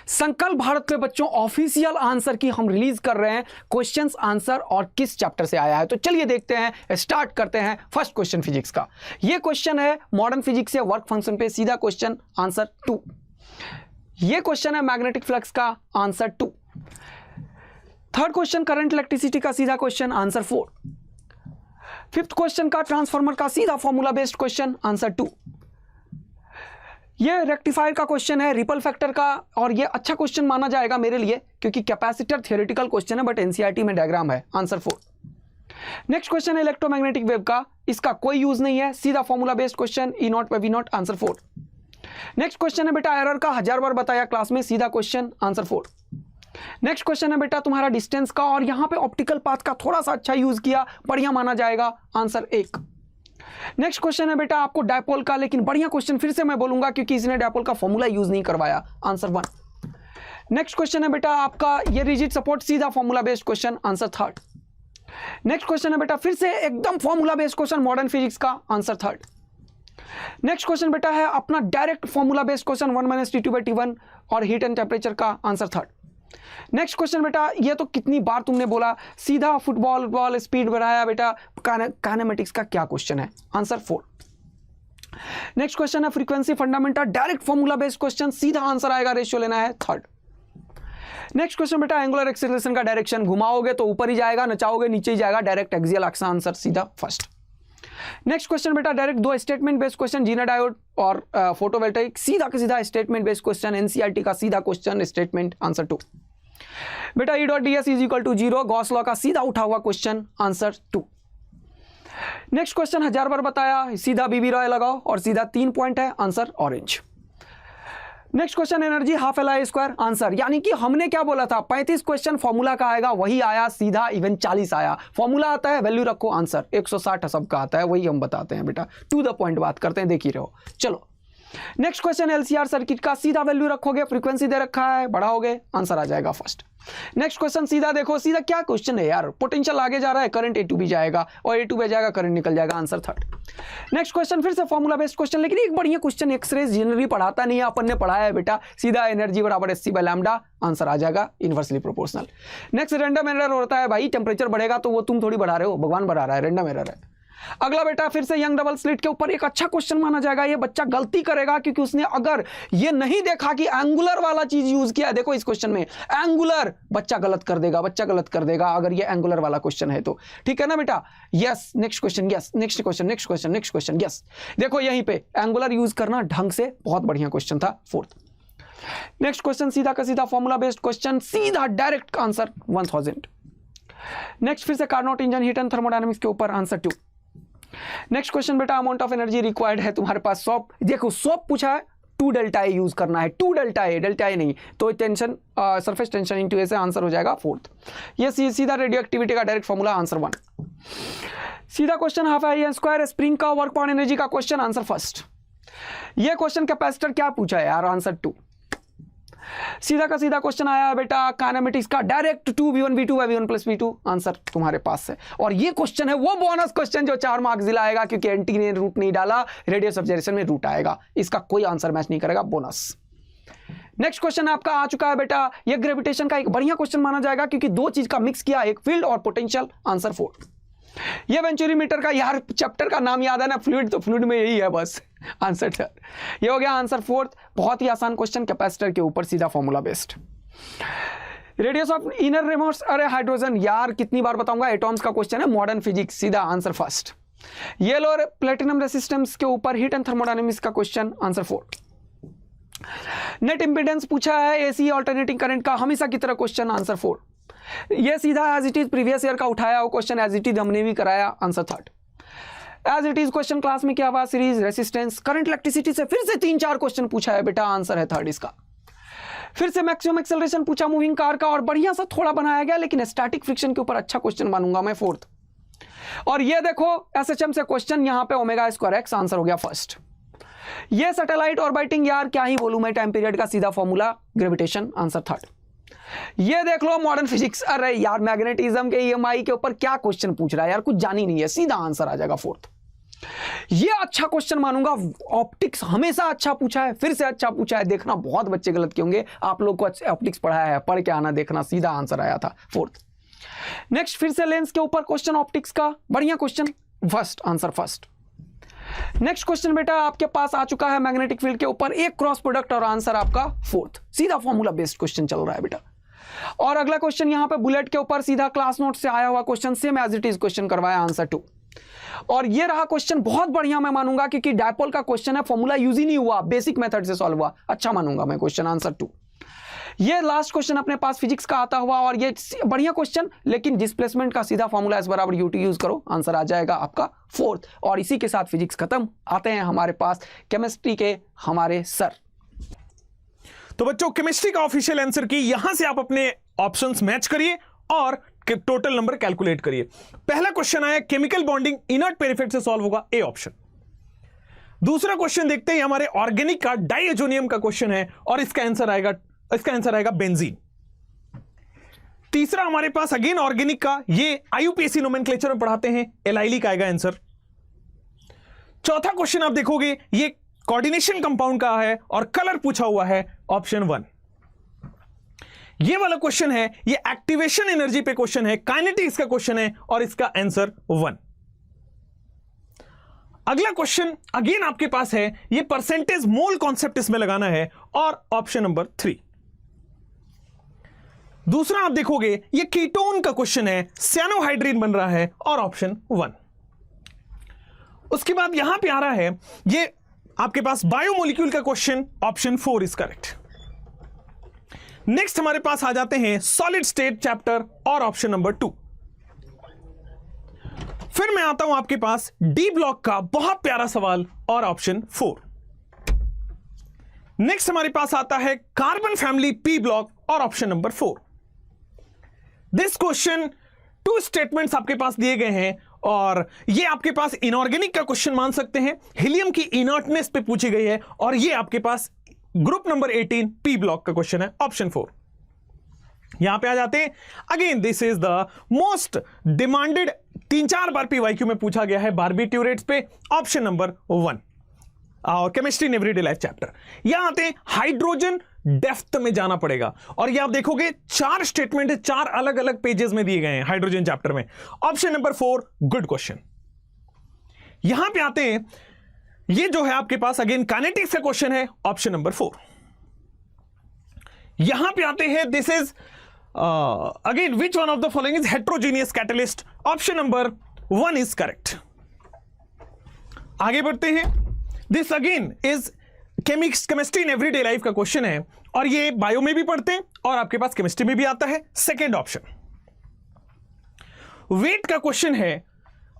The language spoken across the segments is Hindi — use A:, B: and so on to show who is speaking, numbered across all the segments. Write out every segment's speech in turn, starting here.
A: संकल्प भारत पे बच्चों ऑफिशियल आंसर की हम रिलीज कर रहे हैं, क्वेश्चंस आंसर और किस चैप्टर से आया है। तो चलिए देखते हैं, स्टार्ट करते हैं फर्स्ट क्वेश्चन फिजिक्स का। ये क्वेश्चन है मॉडर्न फिजिक्स से वर्क फंक्शन पे, सीधा क्वेश्चन आंसर 2। ये क्वेश्चन है मैग्नेटिक फ्लक्स का, answer 2। Third question current electricity का, सीधा क्वेश्चन आंसर 4। फिफ्थ क्वेश्चन का ट्रांसफार्मर का सीधा फॉर्मूला बेस्ड क्वेश्चन, आंसर 2। ये रेक्टिफायर का क्वेश्चन है, रिपल फैक्टर का, और ये अच्छा क्वेश्चन माना जाएगा मेरे लिए क्योंकि कैपेसिटर थियोरेटिकल क्वेश्चन है बट एनसीईआरटी में डायग्राम है, आंसर 4। नेक्स्ट क्वेश्चन है इलेक्ट्रोमैग्नेटिक वेव का, इसका कोई यूज नहीं है, सीधा formula based question, E naught by V naught, answer 4। Next question है बेटा एरर का, 1000 बार बताया क्लास में, सीधा क्वेश्चन, आंसर 4। नेक्स्ट क्वेश्चन है बेटा तुम्हारा डिस्टेंस का, और यहां पे ऑप्टिकल पाथ का थोड़ा सा अच्छा यूज किया, बढ़िया माना जाएगा, आंसर 1। नेक्स्ट क्वेश्चन है बेटा आपको डायपोल का, लेकिन बढ़िया क्वेश्चन फिर से मैं बोलूंगा क्योंकि इसने डायपोल का फॉर्मूला यूज नहीं करवाया, आंसर 1। नेक्स्ट क्वेश्चन है बेटा आपका ये रिजिड सपोर्ट, सीधा formula based question, answer 3rd। Next question है बेटा फिर से एकदम formula based question modern physics का, आंसर 3rd। नेक्स्ट क्वेश्चन बेटा है अपना direct formula based question 1 - T2/T1 और हीट एंड टेम्परेचर का, आंसर 3rd। नेक्स्ट क्वेश्चन बेटा ये तो कितनी बार तुमने बोला, सीधा फुटबॉल बॉल स्पीड बढ़ाया बेटा, काइनेमेटिक्स का क्या क्वेश्चन है, आंसर 4। नेक्स्ट क्वेश्चन है frequency fundamental, direct formula based question, सीधा आंसर आएगा, रेशियो लेना है, 3rd। नेक्स्ट क्वेश्चन बेटा एंगुलर एक्सीलरेशन का डायरेक्शन, घुमाओगे तो ऊपर ही जाएगा, नचाओगे नीचे ही जाएगा, डायरेक्ट एक्सियल एक्सिस, आंसर सीधा 1st। नेक्स्ट क्वेश्चन बेटा direct 2 statement based question, Zener diode और फोटोवोल्टाइक, सीधा का सीधा स्टेटमेंट बेस्ड क्वेश्चन, एनसीईआरटी का सीधा क्वेश्चन स्टेटमेंट, आंसर 2। बेटा E.ds = 0, गॉस लॉ का सीधा उठा हुआ क्वेश्चन, आंसर 2। नेक्स्ट क्वेश्चन 1000 बार बताया, सीधा बीबी रॉय लगाओ और सीधा 3 पॉइंट है, answer orange. Next question energy half LI², answer, यानी कि हमने क्या बोला था 35 क्वेश्चन फॉर्मूला का आएगा, वही आया, सीधा इवन 40 आया। फॉर्मूला आता है वैल्यू रखो, आंसर 160 सबका आता है, वही हम बताते हैं बेटा, टू द पॉइंट बात करते हैं, देख ही रहो। चलो नेक्स्ट क्वेश्चन LCR सर्किट का, सीधा वैल्यू रखोगे, फ्रीक्वेंसी दे रखा है, बढ़ाओगे, आंसर आ जाएगा 1st। नेक्स्ट क्वेश्चन सीधा देखो, सीधा क्या क्वेश्चन है यार, पोटेंशियल आगे जा रहा है, करंट A2 भी जाएगा और A2 पे जाएगा, करंट निकल जाएगा, आंसर 3rd। नेक्स्ट क्वेश्चन फिर से फॉर्मूला बेस्ड क्वेश्चन, लेकिन एक बढ़िया क्वेश्चन, एक्सरे जनरली पढ़ाता नहीं है, अपन ने पढ़ाया है बेटा, सीधा एनर्जी बराबर SC/λ, आंसर आ जाएगा inversely proportional. Next random error होता है भाई, टेम्परेचर बढ़ेगा तो वो तुम थोड़ी बढ़ा रहे हो, भगवान बढ़ा रहा है, रैंडम एरर है। अगला बेटा फिर से यंग डबल स्लिट के ऊपर एक अच्छा क्वेश्चन माना जाएगा, ये बच्चा गलती करेगा क्योंकि उसने अगर ये नहीं देखा कि एंगुलर वाला चीज यूज किया है, देखो इस क्वेश्चन में एंगुलर, बच्चा गलत कर देगा, बच्चा गलत कर देगा अगर ये एंगुलर वाला क्वेश्चन है तो, ठीक है ना बेटा। Yes, next question, yes, next question, next question, next question, yes, देखो यहीं पे एंगुलर यूज करना ढंग से, बहुत बढ़िया क्वेश्चन था, 4th। नेक्स्ट क्वेश्चन सीधा का सीधा फॉर्मूला बेस्ड क्वेश्चन, सीधा डायरेक्ट आंसर 1000। नेक्स्ट फिर से Carnot engine heat and thermodynamics के ऊपर, आंसर 2। नेक्स्ट क्वेश्चन बेटा अमाउंट ऑफ एनर्जी रिक्वायर्ड है तुम्हारे पास, सॉप, देखो सॉप पूछा है, 2 डेल्टा ए यूज करना है, 2 डेल्टा ए, डेल्टा ए नहीं तो टेंशन, सरफेस टेंशन इंटू ए से आंसर हो जाएगा 4th। ये सीधा रेडियो एक्टिविटी का डायरेक्ट फॉर्मूला, आंसर 1। सीधा क्वेश्चन हाफ I² स्प्रिंग का वर्क पावर एनर्जी का क्वेश्चन, आंसर 1st। ये क्वेश्चन कैपेसिटर क्या पूछा है यार, आंसर 2। सीधा का सीधा क्वेश्चन आया है बेटा काइनेमेटिक्स का, डायरेक्ट 2v1v2 + v2, आंसर तुम्हारे पास है। और ये क्वेश्चन है वो बोनस क्वेश्चन जो 4 मार्क्स दिलाएगा क्योंकि एंटी ने रूट नहीं डाला, रेडियस ऑफ जिरेशन में रूट आएगा, इसका कोई आंसर मैच नहीं करेगा, बोनस। नेक्स्ट क्वेश्चन आपका आ चुका है बेटा, ये ग्रेविटेशन का एक बढ़िया क्वेश्चन माना जाएगा क्योंकि 2 चीज का मिक्स किया, एक फील्ड और पोटेंशियल, आंसर 4। ये वेंचुरीमीटर का यार चैप्टर का नाम याद है ना, फ्लूइड, तो फ्लूइड में यही है बस, आंसर 4। ये हो गया आंसर 4th, बहुत ही आसान क्वेश्चन कैपेसिटर के ऊपर, सीधा formula based. Radius of inner remotes, अरे हाइड्रोजन यार कितनी बार बताऊंगा, एटॉम्स का क्वेश्चन है, मॉडर्न फिजिक्स, सीधा answer 1st। Yellow platinum resistance के ऊपर हीट एंड थर्मोडायनामिक्स का क्वेश्चन, आंसर 4। नेट इंपीडेंस पूछा है एसी ऑल्टरनेटिंग करंट का, हमेशा की तरह क्वेश्चन, आंसर 4। ये सीधा as it is previous year का उठाया वो क्वेश्चन, एज इट इज हमने भी कराया, answer 3rd। As it is question class में क्या हुआ, सीरीज रेसिस्टेंस करंट इलेक्ट्रिसिटी से फिर से 3-4 क्वेश्चन पूछा है बेटा, आंसर है 3rd इसका। फिर से मैक्सिमम एक्सेलरेशन पूछा मूविंग कार का, और बढ़िया सा थोड़ा बनाया गया, लेकिन स्टैटिक फ्रिक्शन के ऊपर अच्छा क्वेश्चन मानूंगा मैं, 4th। और ये देखो एसएचएम से क्वेश्चन, यहां पे ω²x, आंसर हो गया 1st। ये सैटेलाइट ऑर्बिटिंग, यार क्या ही बोलूं मैं, टाइम पीरियड का सीधा फॉर्मूला, ग्रेविटेशन, आंसर 3rd। ये देख लो मॉडर्न फिजिक्स, अरे यार मैग्नेटिज्म के EMI के ऊपर क्या क्वेश्चन पूछ रहा है यार, कुछ जानी नहीं है, सीधा आंसर आ जाएगा 4th। ये अच्छा क्वेश्चन मानूंगा, ऑप्टिक्स हमेशा अच्छा पूछा है, फिर से अच्छा पूछा है। देखना बहुत बच्चे गलत किए होंगे, आप लोग को ऑप्टिक्स पढ़ाया है, पढ़ के आना, देखना सीधा आंसर आया था 4th। नेक्स्ट फिर से लेंस के ऊपर क्वेश्चन ऑप्टिक्स का, बढ़िया question, first answer first. Next question बेटा आपके पास आ चुका है मैग्नेटिक फील्ड के ऊपर, एक क्रॉस प्रोडक्ट और आंसर आपका 4th, सीधा फॉर्मूला बेस्ड क्वेश्चन चल रहा है बेटा। और अगला क्वेश्चन यहां पे बुलेट के ऊपर सीधा क्लास नोट से आया हुआ question, same as it is question करवाया, आंसर 2। और ये रहा क्वेश्चन बहुत बढ़िया मैं मानूंगा, क्योंकि डायपोल का क्वेश्चन है, फॉर्मूला यूज ही नहीं हुआ, बेसिक मेथड से सॉल्व हुआ, अच्छा मानूंगा मैं क्वेश्चन, आंसर 2। ये लास्ट क्वेश्चन अपने पास फिजिक्स का आता हुआ, और ये बढ़िया क्वेश्चन, लेकिन डिस्प्लेसमेंट का सीधा फॉर्मूला एस बराबर यूटी यूज करो, आंसर आ जाएगा आपका 4th। और इसी के साथ फिजिक्स खत्म। आते हैं हमारे पास केमिस्ट्री के हमारे सर।
B: तो बच्चों केमिस्ट्री का ऑफिशियल आंसर की यहां से आप अपने ऑप्शंस मैच करिए और टोटल नंबर कैलकुलेट करिए। पहला क्वेश्चन आया केमिकल बॉन्डिंग इनर्ट पेरिफेट से सॉल्व होगा, ए ऑप्शन। दूसरा क्वेश्चन देखते हैं, हमारे ऑर्गेनिक का डाइएजोनियम का क्वेश्चन है और इसका आंसर आएगा बेंजीन। तीसरा हमारे पास अगेन ऑर्गेनिक का, ये आईयूपीएसी नोमेनक्लेचर में पढ़ाते हैं, एलाइली का आएगा आंसर। चौथा क्वेश्चन आप देखोगे ये कोऑर्डिनेशन कंपाउंड का है और कलर पूछा हुआ है, ऑप्शन 1। ये वाला क्वेश्चन है, ये एक्टिवेशन एनर्जी पे क्वेश्चन है, काइनेटिक्स का क्वेश्चन है और इसका आंसर 1। अगला क्वेश्चन अगेन आपके पास है, ये परसेंटेज मोल कॉन्सेप्ट इसमें लगाना है और ऑप्शन नंबर 3। दूसरा आप देखोगे ये कीटोन का क्वेश्चन है, सियानोहाइड्रिन बन रहा है और ऑप्शन 1। उसके बाद यहां पे आ रहा है ये आपके पास बायोमोलिक्यूल का question, option 4 is correct. Next हमारे पास आ जाते हैं सॉलिड स्टेट चैप्टर और ऑप्शन नंबर 2। फिर मैं आता हूं आपके पास डी ब्लॉक का बहुत प्यारा सवाल और ऑप्शन 4। नेक्स्ट हमारे पास आता है कार्बन फैमिली पी ब्लॉक और option number 4। This question 2 statements आपके पास दिए गए हैं और ये आपके पास इनऑर्गेनिक का क्वेश्चन मान सकते हैं, हीलियम की इनर्टनेस पे पूछी गई है और ये आपके पास ग्रुप नंबर 18 पी ब्लॉक का क्वेश्चन है, ऑप्शन 4। यहां पे आ जाते हैं, again this is the most demanded, 3-4 bar PYQ में पूछा गया है बार्बिट्यूरेट्स पे, ऑप्शन नंबर 1 और chemistry in everyday life chapter. यहां आते हैं हाइड्रोजन, डेप्थ में जाना पड़ेगा और ये आप देखोगे 4 स्टेटमेंट 4 अलग अलग पेजेस में दिए गए हैं हाइड्रोजन चैप्टर में, ऑप्शन नंबर 4 गुड क्वेश्चन। यहां पे आते हैं, ये जो है आपके पास अगेन काइनेटिक्स का क्वेश्चन है, ऑप्शन नंबर 4। यहां पे आते हैं, this is again which one of the following is heterogeneous catalyst, option number 1 is correct. आगे बढ़ते हैं, this again is chemistry in everyday life का क्वेश्चन है और ये बायो में भी पढ़ते हैं और आपके पास केमिस्ट्री में भी आता है, सेकेंड ऑप्शन। वेट का क्वेश्चन है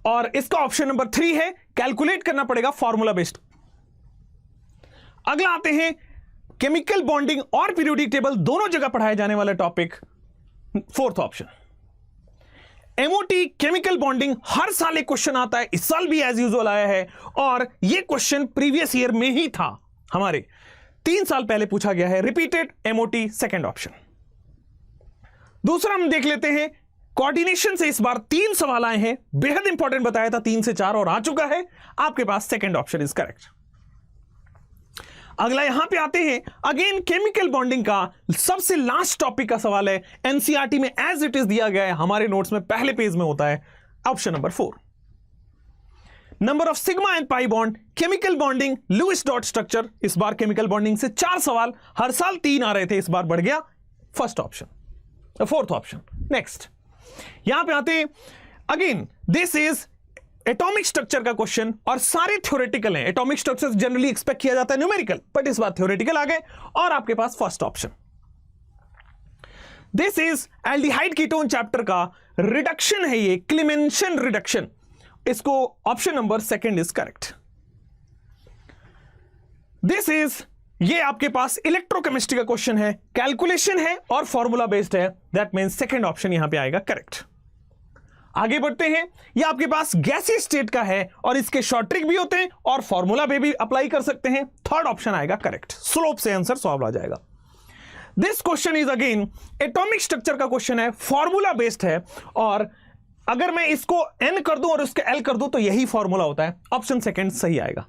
B: और इसका ऑप्शन नंबर 3 है, कैलकुलेट करना पड़ेगा फॉर्मूला बेस्ड। अगला आते हैं केमिकल बॉन्डिंग और पीरियोडिक टेबल दोनों जगह पढ़ाया जाने वाला topic, 4th option. MOT chemical bonding हर साल एक क्वेश्चन आता है, इस साल भी एज यूजुअल आया है और यह क्वेश्चन प्रीवियस ईयर में ही था, हमारे 3 साल पहले पूछा गया है, रिपीटेड एमओटी, सेकंड ऑप्शन। दूसरा हम देख लेते हैं कोऑर्डिनेशन से, इस बार 3 सवाल आए हैं, बेहद इंपॉर्टेंट बताया था 3 से 4 और आ चुका है आपके पास, सेकंड ऑप्शन इज करेक्ट। अगला यहां पे आते हैं, अगेन केमिकल बॉन्डिंग का सबसे लास्ट टॉपिक का सवाल है, एनसीईआरटी में एज इट इज दिया गया है, हमारे नोट्स में पहले पेज में होता है, option number 4। Number of sigma and pi bond, chemical bonding, Louis dot structure, इस बार केमिकल बॉन्डिंग से 4 सवाल, हर साल 3 आ रहे थे, इस बार बढ़ गया, first option, 4th option. Next यहां पे आते हैं, again this is atomic structure का क्वेश्चन और सारे थ्योरेटिकल हैं, एटॉमिक स्ट्रक्चर जनरली एक्सपेक्ट किया जाता है न्यूमेरिकल, बट इस बार थ्योरेटिकल आ गए और आपके पास first option. This is aldehyde ketone chapter का रिडक्शन है, ये क्लेमेंशन रिडक्शन, इसको option number 2 is correct. This is, ये आपके पास इलेक्ट्रोकेमिस्ट्री का क्वेश्चन है, कैलकुलेशन है और फॉर्मूला बेस्ड है, दैट मीन्स सेकंड ऑप्शन यहां पे आएगा करेक्ट। आगे बढ़ते हैं, ये आपके पास गैसीय स्टेट का है और इसके शॉर्ट ट्रिक भी होते हैं और फॉर्मूला पे भी अप्लाई कर सकते हैं, थर्ड ऑप्शन आएगा करेक्ट, स्लोप से आंसर सॉल्व आ जाएगा। This question is again atomic structure का क्वेश्चन है, फॉर्मूला बेस्ड है और अगर मैं इसको n कर दूं और इसके l कर दूं तो यही फॉर्मूला होता है। ऑप्शन सेकंड सही आएगा।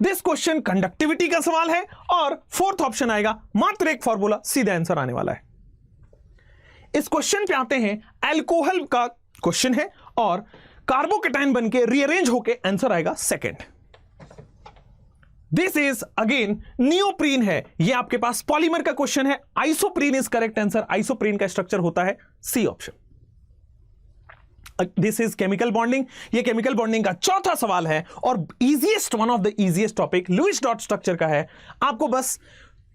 B: दिस क्वेश्चन कंडक्टिविटी का सवाल है और फोर्थ ऑप्शन आएगा, मात्र एक फॉर्मूला, सीधा आंसर आने वाला है। इस क्वेश्चन पे आते हैं, अल्कोहल का क्वेश्चन है और कार्बोकेटाइन बनके रीअरेंज होके आंसर आएगा second. This is again neoprene है, ये आपके पास पॉलीमर का क्वेश्चन है। Isoprene is correct answer. Isoprene का स्ट्रक्चर होता है C option. This is chemical bonding, ये केमिकल बॉन्डिंग का चौथा सवाल है और easiest, one of the easiest topic Lewis dot structure का है। आपको बस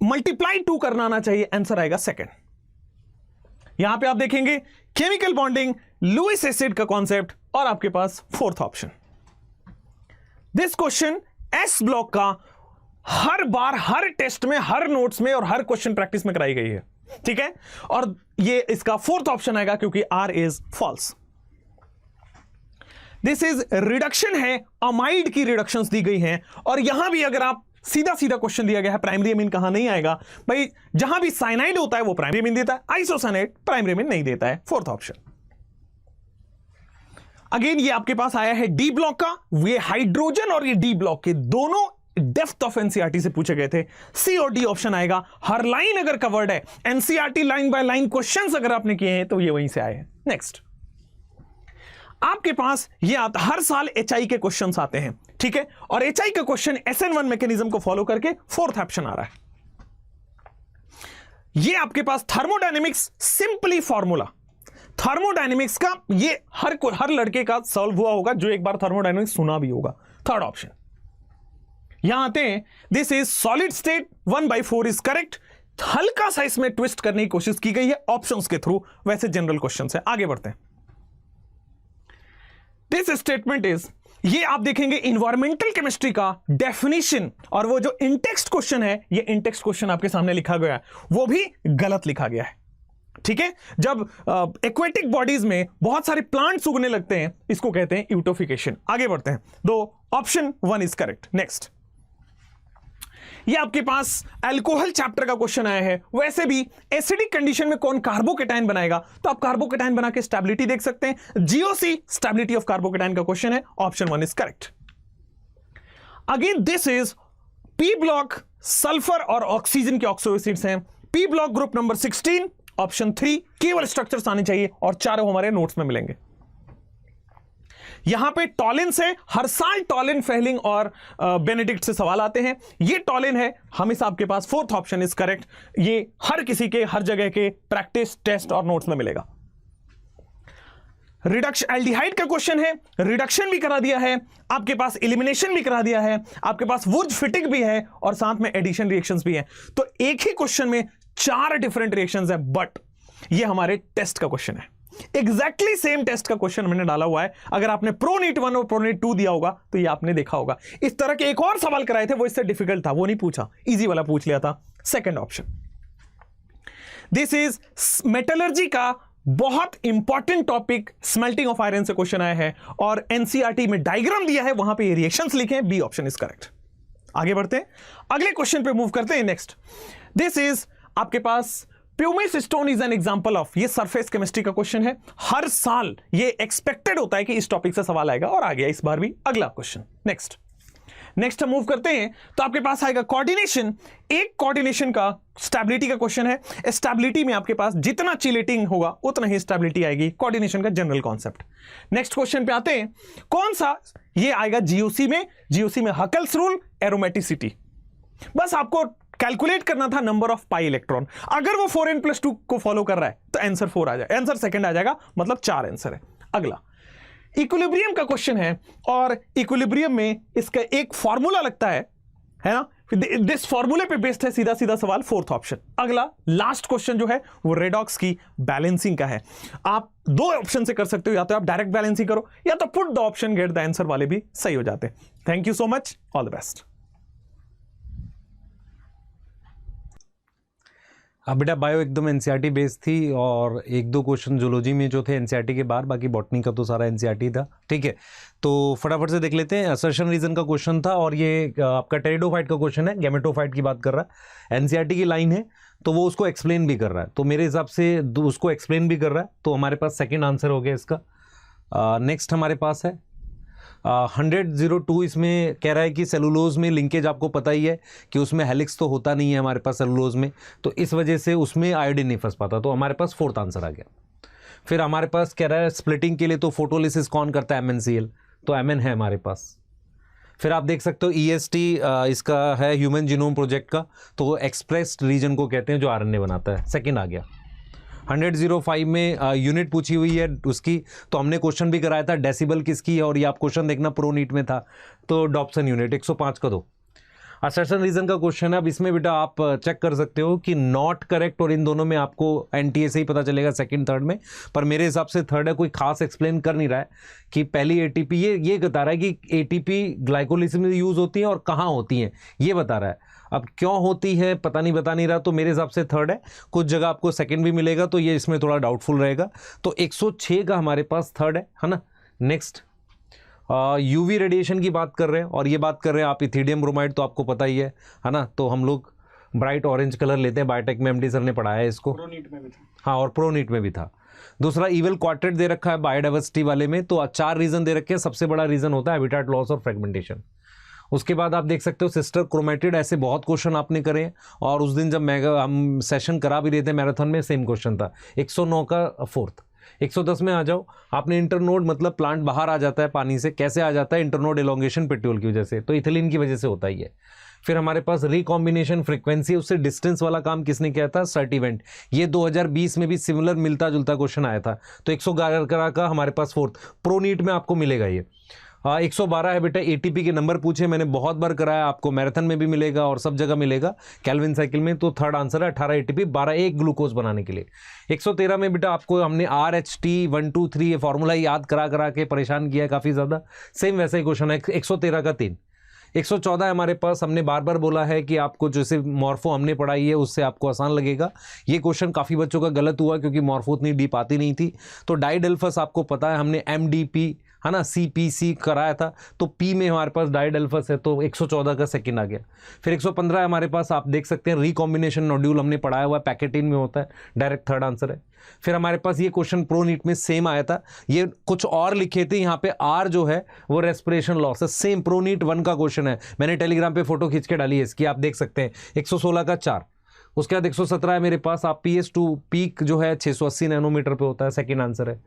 B: मल्टीप्लाई 2 करना आना चाहिए, आंसर आएगा सेकंड। यहां पे आप देखेंगे केमिकल बॉन्डिंग, लुईस एसिड का कॉन्सेप्ट और आपके पास fourth option. This question S block का हर बार, हर टेस्ट में, हर नोट्स में और हर क्वेश्चन प्रैक्टिस में कराई गई है, ठीक है। और ये इसका फोर्थ ऑप्शन आएगा क्योंकि R is false. This is reduction है, अमाइड की रिडक्शंस दी गई हैं और यहां भी अगर आप सीधा सीधा क्वेश्चन दिया गया है, प्राइमरी अमीन कहां नहीं आएगा भाई, जहां भी साइनाइड होता है वो प्राइमरी अमीन देता है, आइसोसाइनाइड प्राइमरी अमीन नहीं देता है, फोर्थ ऑप्शन। अगेन ये आपके पास आया है डी ब्लॉक का, ये हाइड्रोजन और ये डी ब्लॉक के दोनों डेप्थ ऑफ एनसीईआरटी से पूछे गए थे। सी और डी ऑप्शन आएगा। हर लाइन अगर कवर्ड है, NCERT line by line questions अगर आपने किए हैं तो ये वहीं से आए हैं। नेक्स्ट आपके पास ये आता, हर साल एचआई के क्वेश्चंस आते हैं, ठीक है, और एचआई का क्वेश्चन SN1 मैकेनिज्म को फॉलो करके फोर्थ ऑप्शन आ रहा है। ये आपके पास थर्मोडायनेमिक्स सिंपली फॉर्मूला, थर्मोडायनेमिक्स का ये हर लड़के का सॉल्व हुआ होगा जो एक बार थर्मोडायनेमिक्स सुना भी होगा। थर्ड ऑप्शन यहां आते हैं, this is solid state 1/4 is correct. हल्का सा इसमें ट्विस्ट करने की कोशिश की गई है ऑप्शंस के थ्रू, वैसे जनरल क्वेश्चन है। आगे बढ़ते हैं। दिस स्टेटमेंट इज, ये आप देखेंगे इन्वायरमेंटल केमिस्ट्री का डेफिनेशन और वो जो इंटेक्स्ट क्वेश्चन है, ये इंटेक्स्ट क्वेश्चन आपके सामने लिखा गया है वो भी गलत लिखा गया है, ठीक है। जब एक्वेटिक बॉडीज में बहुत सारे प्लांट्स उगने लगते हैं, इसको कहते हैं यूटोफिकेशन। आगे बढ़ते हैं, दो ऑप्शन 1 इज करेक्ट। नेक्स्ट ये आपके पास अल्कोहल चैप्टर का क्वेश्चन आया है। वैसे भी एसिडिक कंडीशन में कौन कार्बोकेटाइन बनाएगा, तो आप कार्बोकेटाइन बना के स्टेबिलिटी देख सकते हैं। जीओसी स्टेबिलिटी ऑफ कार्बोकेटाइन का क्वेश्चन है, option 1 is correct. Again this is P block, sulphur और ऑक्सीजन के ऑक्सो एसिड्स हैं। P block group number 16, option 3। केवल स्ट्रक्चर्स आने चाहिए और चारों हमारे नोट्स में मिलेंगे। यहां पे टॉलिन से हर साल टॉलिन, फेहलिंग और बेनेडिक्ट से सवाल आते हैं। ये टॉलिन है, हमेशा आपके पास फोर्थ ऑप्शन इज करेक्ट। ये हर किसी के, हर जगह के प्रैक्टिस, टेस्ट और नोट्स में मिलेगा। रिडक्शन एल्डिहाइड का क्वेश्चन है, रिडक्शन भी करा दिया है, आपके पास एलिमिनेशन भी करा दिया है, आपके पास वुर्ज फिटिंग भी है और साथ में एडिशन रिएक्शंस भी हैं। तो एक ही क्वेश्चन में 4 डिफरेंट रिएक्शंस है, बट ये हमारे टेस्ट का क्वेश्चन है। एग्जैक्टली सेम टेस्ट का क्वेश्चन मैंने डाला हुआ है। अगर आपने प्रोनीट 1 और प्रोनीट 2 दिया होगा तो ये आपने देखा होगा। इस तरह के एक और सवाल कराए थे, वो इससे डिफिकल्ट था, वो नहीं पूछा, इजी वाला पूछ लिया था, second option. This is metallurgy का बहुत important topic, smelting of iron से क्वेश्चन आया है और एनसीईआरटी में डायग्राम दिया है, वहां पे रिएक्शंस लिखे हैं, बी ऑप्शन इज करेक्ट। आगे बढ़ते हैं, अगले क्वेश्चन पे मूव करते हैं। नेक्स्ट दिस इज आपके पास pumice stone is an example of, ये सरफेस केमिस्ट्री का क्वेश्चन है। हर साल ये एक्सपेक्टेड होता है कि इस टॉपिक से सवाल आएगा और आ गया इस बार भी अगला क्वेश्चन। नेक्स्ट हम मूव करते हैं तो आपके पास आएगा कोऑर्डिनेशन। एक कोऑर्डिनेशन का स्टेबिलिटी का क्वेश्चन है। स्टेबिलिटी में आपके पास जितना चिलेटिंग होगा उतना ही स्टेबिलिटी आएगी, कोऑर्डिनेशन का जनरल कॉन्सेप्ट। नेक्स्ट क्वेश्चन पे आते हैं, कौन सा, ये आएगा जीओसी में। जीओसी में हकल्स रूल, एरोमेटिसिटी, बस आपको कैलकुलेट करना था नंबर ऑफ पाई इलेक्ट्रॉन। अगर वो 4n+2 को फॉलो कर रहा है तो आंसर 4 आ जाएगा, आंसर सेकंड आ जाएगा, मतलब 4 आंसर है। अगला इक्विलिब्रियम का क्वेश्चन है और इक्विलिब्रियम में इसका एक फॉर्मूला लगता है ना, दिस फॉर्मूले पे बेस्ड है सीधा सीधा सवाल, फोर्थ ऑप्शन। अगला लास्ट क्वेश्चन जो है वो रेडॉक्स की बैलेंसिंग का है। आप 2 ऑप्शन से कर सकते हो, या तो आप डायरेक्ट बैलेंसिंग करो या तो put the option get the answer वाले भी सही हो जाते हैं। Thank you so much, all the best.
C: हाँ बेटा, बायो एकदम एनसीईआरटी बेस्ड थी और एक दो क्वेश्चन जूलॉजी में जो थे एनसीईआरटी के बाहर, बाकी बॉटनी का तो सारा एनसीईआरटी था। ठीक है, तो फटाफट से देख लेते हैं। असर्शन रीजन का क्वेश्चन था और ये आपका टेरिडोफाइट का क्वेश्चन है, गैमेटोफाइट की बात कर रहा है, एनसीईआरटी की लाइन है तो वो उसको एक्सप्लेन भी कर रहा है, तो मेरे हिसाब से उसको एक्सप्लेन भी कर रहा है, तो हमारे पास सेकेंड आंसर हो गया इसका। नेक्स्ट हमारे पास है 100-02, इसमें कह रहा है कि सेलुलोज में लिंकेज आपको पता ही है कि उसमें हेलिक्स तो होता नहीं है हमारे पास सेलुलोज में, तो इस वजह से उसमें आयोडीन नहीं फंस पाता, तो हमारे पास फोर्थ आंसर आ गया। फिर हमारे पास कह रहा है स्प्लिटिंग के लिए तो फोटोलिसिस कौन करता है, MnCl, तो Mn है हमारे पास। फिर आप देख सकते हो EST इसका है ह्यूमन जीनोम प्रोजेक्ट का, तो एक्सप्रेस्ड रीजन को कहते हैं जो RNA बनाता है, सेकेंड आ गया। 100-05 में यूनिट पूछी हुई है उसकी, तो हमने क्वेश्चन भी कराया था डेसिबल किसकी है, और ये आप क्वेश्चन देखना प्रो नीट में था, तो डॉप्सन यूनिट 105 का दो। असर्शन रीजन का क्वेश्चन है। अब इसमें बेटा आप चेक कर सकते हो कि नॉट करेक्ट और इन दोनों में आपको NTA से ही पता चलेगा सेकंड थर्ड में, पर मेरे हिसाब से थर्ड है, कोई खास एक्सप्लेन कर नहीं रहा है कि पहली ATP ये बता रहा है कि ATP ग्लाइकोलिसिस में यूज़ होती है और कहाँ होती हैं ये बता रहा है। अब क्यों होती है पता नहीं, बता नहीं रहा, तो मेरे हिसाब से थर्ड है। कुछ जगह आपको सेकंड भी मिलेगा, तो ये इसमें थोड़ा डाउटफुल रहेगा, तो 106 का हमारे पास थर्ड है ना। नेक्स्ट UV रेडिएशन की बात कर रहे हैं, और ये बात कर रहे हैं आप इथिडियम ब्रोमाइड, तो आपको पता ही है ना, तो हम लोग ब्राइट ऑरेंज कलर लेते हैं, बायोटेक में MD सर ने पढ़ाया है इसको,
B: प्रोनीट में भी था।
C: हाँ, और प्रोनीट में भी था। दूसरा इवल क्वार्टेट दे रखा है बायोडाइवर्सिटी वाले में, तो 4 रीजन दे रखे हैं, सबसे बड़ा रीजन होता है हैबिटेट लॉस और फ्रेगमेंटेशन। उसके बाद आप देख सकते हो सिस्टर क्रोमेटिड, ऐसे बहुत क्वेश्चन आपने करे हैं, और उस दिन जब हम सेशन करा भी रहे थे मैराथन में, सेम क्वेश्चन था। 109 का फोर्थ। 110 में आ जाओ, आपने इंटरनोड मतलब प्लांट बाहर आ जाता है पानी से, कैसे आ जाता है, इंटरनोड एलोंगेशन पेट्यूल की वजह से, तो इथिलीन की वजह से होता ही है। फिर हमारे पास रिकॉम्बिनेशन फ्रीक्वेंसी, उससे डिस्टेंस वाला काम किसने किया था, सर्टिवेंट, ये 2020 में भी सिमिलर मिलता जुलता क्वेश्चन आया था, तो 111 का हमारे पास फोर्थ। प्रोनीट में आपको मिलेगा ये। 112 है बेटा, ATP के नंबर पूछे, मैंने बहुत बार कराया, आपको मैराथन में भी मिलेगा और सब जगह मिलेगा, कैल्विन साइकिल में, तो थर्ड आंसर है 18 ATP, 12 एक ग्लूकोज बनाने के लिए। 113 में बेटा आपको हमने RHT123 ये फॉर्मूला याद करा के परेशान किया है काफ़ी ज़्यादा, सेम वैसा ही क्वेश्चन है, 113 का 3। 114 हमारे पास, हमने बार बार बोला है कि आपको जैसे मॉर्फो हमने पढ़ाई है उससे आपको आसान लगेगा, ये क्वेश्चन काफ़ी बच्चों का गलत हुआ क्योंकि मॉर्फो उतनी डीप आती नहीं थी। तो डाइडेल्फस आपको पता है, हमने MDP है ना CPC कराया था, तो P में हमारे पास डाइडेल्फस है, तो 114 का सेकंड आ गया। फिर 115 हमारे पास, आप देख सकते हैं रिकॉम्बिनेशन नोड्यूल हमने पढ़ाया हुआ है, पैकेटिन में होता है, डायरेक्ट थर्ड आंसर है। फिर हमारे पास ये क्वेश्चन प्रो नीट में सेम आया था, ये कुछ और लिखे थे, यहाँ पे R जो है वो रेस्पिरेशन लॉस है, सेम प्रो नीट 1 का क्वेश्चन है, मैंने टेलीग्राम पे फोटो खींच के डाली है इसकी, आप देख सकते हैं। 116 का 4। उसके बाद 117 है मेरे पास, आप PS2 पीक जो है 680 नैनोमीटर पे होता है, सेकेंड आंसर है।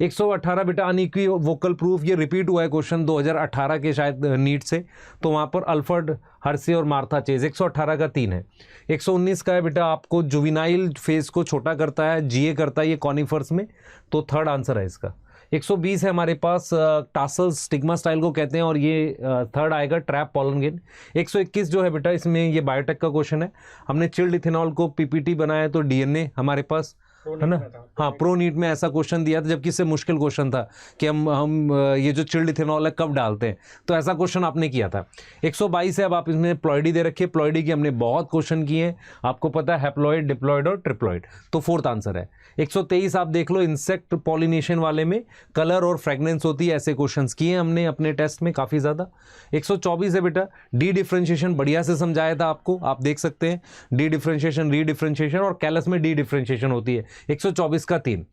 C: 118 बेटा अनइक्वी वोकल प्रूफ, ये रिपीट हुआ है क्वेश्चन 2018 के शायद नीट से, तो वहाँ पर अल्फर्ड हर्से और मार्था चेज, 118 का 3 है। 119 का है बेटा आपको जुविनाइल फेज को छोटा करता है, GA करता है ये कॉनिफर्स में, तो थर्ड आंसर है इसका। 120 है हमारे पास, टासल स्टिग्मा स्टाइल को कहते हैं, और ये थर्ड आएगा, ट्रैप पॉलन गेन। 121 जो है बेटा इसमें ये बायोटेक का क्वेश्चन है, हमने चिल्ड इथेनॉल को PPT बनाया, तो DNA हमारे पास है ना, हाँ प्रो नीट में ऐसा क्वेश्चन दिया था, जबकि इससे मुश्किल क्वेश्चन था कि हम ये जो चिल्ड इथेनॉल है कब डालते हैं, तो ऐसा क्वेश्चन आपने किया था। 122 है, अब आप इसमें प्लॉइडी दे रखे, प्लॉइडी की हमने बहुत क्वेश्चन किए हैं, आपको पता है हैप्लॉइड, डिप्लॉइड और ट्रिप्लॉइड, तो फोर्थ आंसर है। 123 आप देख लो, इंसेक्ट पॉलिनेशन वाले में कलर और फ्रेगनेंस होती है, ऐसे क्वेश्चंस किए हमने अपने टेस्ट में काफ़ी ज़्यादा। 124 है बेटा, डी डिफ्रेंशिएशन बढ़िया से समझाया था आपको, आप देख सकते हैं, डी डिफ्रेंशिएशन, री डिफ्रेंशिएशन, और कैलस में डी डिफ्रेंशिएशन होती है, 124 का 3।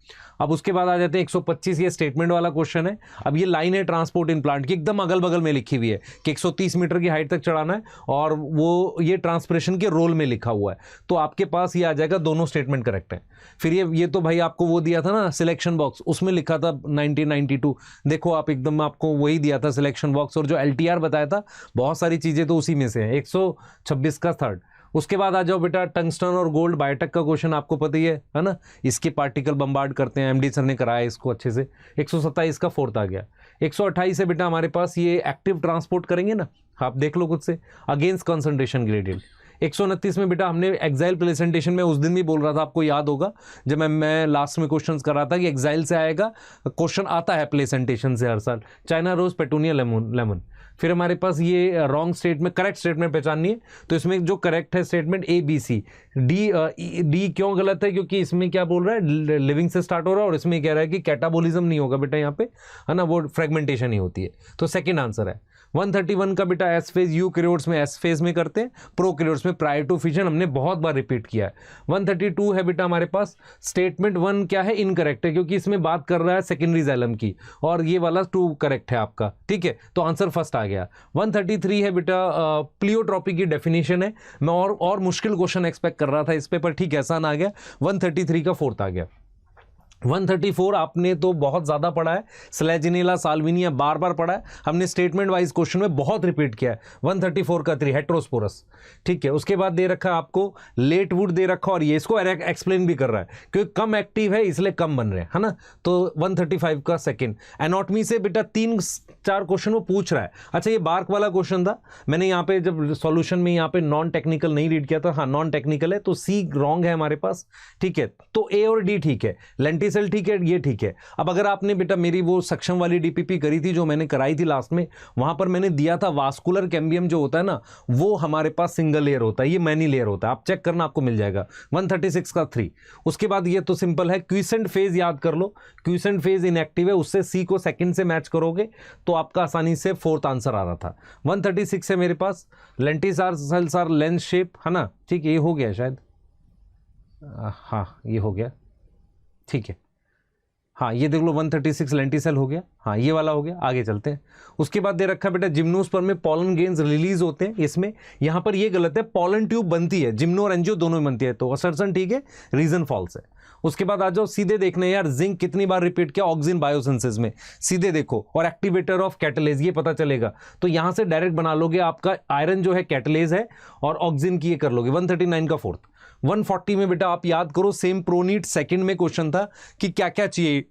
C: अब उसके बाद आ जाते हैं 125, ये स्टेटमेंट वाला क्वेश्चन है। अब ये लाइन है ट्रांसपोर्ट इन प्लांट की, एकदम अगल बगल में लिखी हुई है कि 130 मीटर की हाइट तक चढ़ाना है, और वो ये ट्रांसपिरेशन के रोल में लिखा हुआ है, तो आपके पास ये आ जाएगा, दोनों स्टेटमेंट करेक्ट है। फिर ये तो भाई आपको वो दिया था ना सिलेक्शन बॉक्स, उसमें लिखा था 1992, देखो आप एकदम आपको वही दिया था सिलेक्शन बॉक्स, और जो LTR बताया था बहुत सारी चीज़ें तो उसी में से हैं। 126 का थर्ड। उसके बाद आ जाओ बेटा, टंगस्टन और गोल्ड बायोटेक का क्वेश्चन आपको पता ही है ना, इसके पार्टिकल बम्बार्ड करते हैं, MD सर ने कराया इसको अच्छे से। 127 का फोर्थ आ गया। 128 है बेटा हमारे पास, ये एक्टिव ट्रांसपोर्ट करेंगे ना, आप देख लो खुद से, अगेंस्ट कंसंट्रेशन ग्रेडियंट। 129 में बेटा हमने एक्साइल प्लेसेंटेशन में उस दिन भी बोल रहा था, आपको याद होगा जब मैं लास्ट में क्वेश्चंस कर रहा था कि एक्साइल से आएगा, क्वेश्चन आता है प्लेसेंटेशन से हर साल, चाइना रोज, पेटूनिया, लेमन। फिर हमारे पास ये रॉन्ग स्टेटमेंट, करेक्ट स्टेटमेंट पहचाननी है, तो इसमें जो करेक्ट है statement A B C. D क्यों गलत है, क्योंकि इसमें क्या बोल रहा है, लिविंग से स्टार्ट हो रहा है, और इसमें कह रहा है कि कैटाबोलिज्म नहीं होगा बेटा यहाँ पे, है ना, वो फ्रेगमेंटेशन ही होती है। तो सेकंड आंसर है। 131 का बेटा एस फेज यूकैरियोट्स में एस फेज में करते हैं, प्रोकैरियोट्स में प्रायर टू फिजन, हमने बहुत बार रिपीट किया है। 132 है बेटा हमारे पास, स्टेटमेंट 1 क्या है, इनकरेक्ट है, क्योंकि इसमें बात कर रहा है सेकेंडरी जाइलम की, और ये वाला 2 करेक्ट है आपका, ठीक है, तो आंसर फर्स्ट आ गया। 133 है बेटा प्लियोट्रॉपी की डेफिनेशन है, मैं और मुश्किल क्वेश्चन एक्सपेक्ट कर रहा था इस पे, पर ठीक है आसान आ गया। 133 का फोर्थ आ गया। 134 आपने तो बहुत ज़्यादा पढ़ा है, स्लेजिनेला साल्विनिया बार बार पढ़ा है, हमने स्टेटमेंट वाइज क्वेश्चन में बहुत रिपीट किया है। 134 का 3 हेट्रोस्पोरस, ठीक है। उसके बाद दे रखा है आपको लेट वुड दे रखा, और ये इसको एक्सप्लेन भी कर रहा है क्योंकि कम एक्टिव है इसलिए कम बन रहे हैं, है ना। तो 135 का सेकंड। एनाटॉमी से बेटा 3-4 क्वेश्चन वो पूछ रहा है। अच्छा, ये बार्क वाला क्वेश्चन था, मैंने यहाँ पे जब सॉल्यूशन में यहाँ पे नॉन टेक्निकल नहीं रीड किया था, हाँ नॉन टेक्निकल है, तो सी रॉन्ग है हमारे पास, ठीक है। तो ए और डी ठीक है, लेंटिस ठीक है, ये ठीक है। अब अगर आपने बेटा मेरी वो सक्षम वाली डीपीपी करी थी जो मैंने कराई थी लास्ट में, वहां पर मैंने दिया था वास्कुलर कैम्बियम जो होता है ना, वो हमारे पास सिंगल लेयर होता है, ये मैनी लेयर होता है, आप चेक करना आपको मिल जाएगा। 136 का 3। उसके बाद ये तो सिंपल है, क्विसेंट फेज याद कर लो, क्विसेंट फेज इनएक्टिव है, उससे सी को सेकंड से मैच करोगे तो आपका आसानी से फोर्थ आंसर आ रहा था। 136 है मेरे पास, लेंटिस आर लेंस शेप, है ना, ठीक है, ये हो गया शायद, हाँ ये हो गया, ठीक है, हाँ ये देख लो 136 लेंटिसेल हो गया, हाँ ये वाला हो गया। आगे चलते हैं। उसके बाद दे रखा है बेटा जिम्नोस्पर्म में पॉलन गेन्स रिलीज होते हैं, इसमें यहाँ पर ये गलत है, पॉलन ट्यूब बनती है, जिम्नो और एंजियो दोनों में बनती है, तो असर्शन ठीक है, रीजन फॉल्स है। उसके बाद आ जाओ सीधे देखने यार, जिंक कितनी बार रिपीट किया ऑक्सिन बायोसिंथेसिस में, सीधे देखो, और एक्टिवेटर ऑफ कैटलेज ये पता चलेगा, तो यहां से डायरेक्ट बना लोगे, आपका आयरन जो है कैटलेज है और ऑक्सिन की ये कर लोगे। 139 का फोर्थ। 140 में बेटा आप याद करो, सेम प्रोनीट सेकंड में क्वेश्चन था कि क्या क्या चाहिए,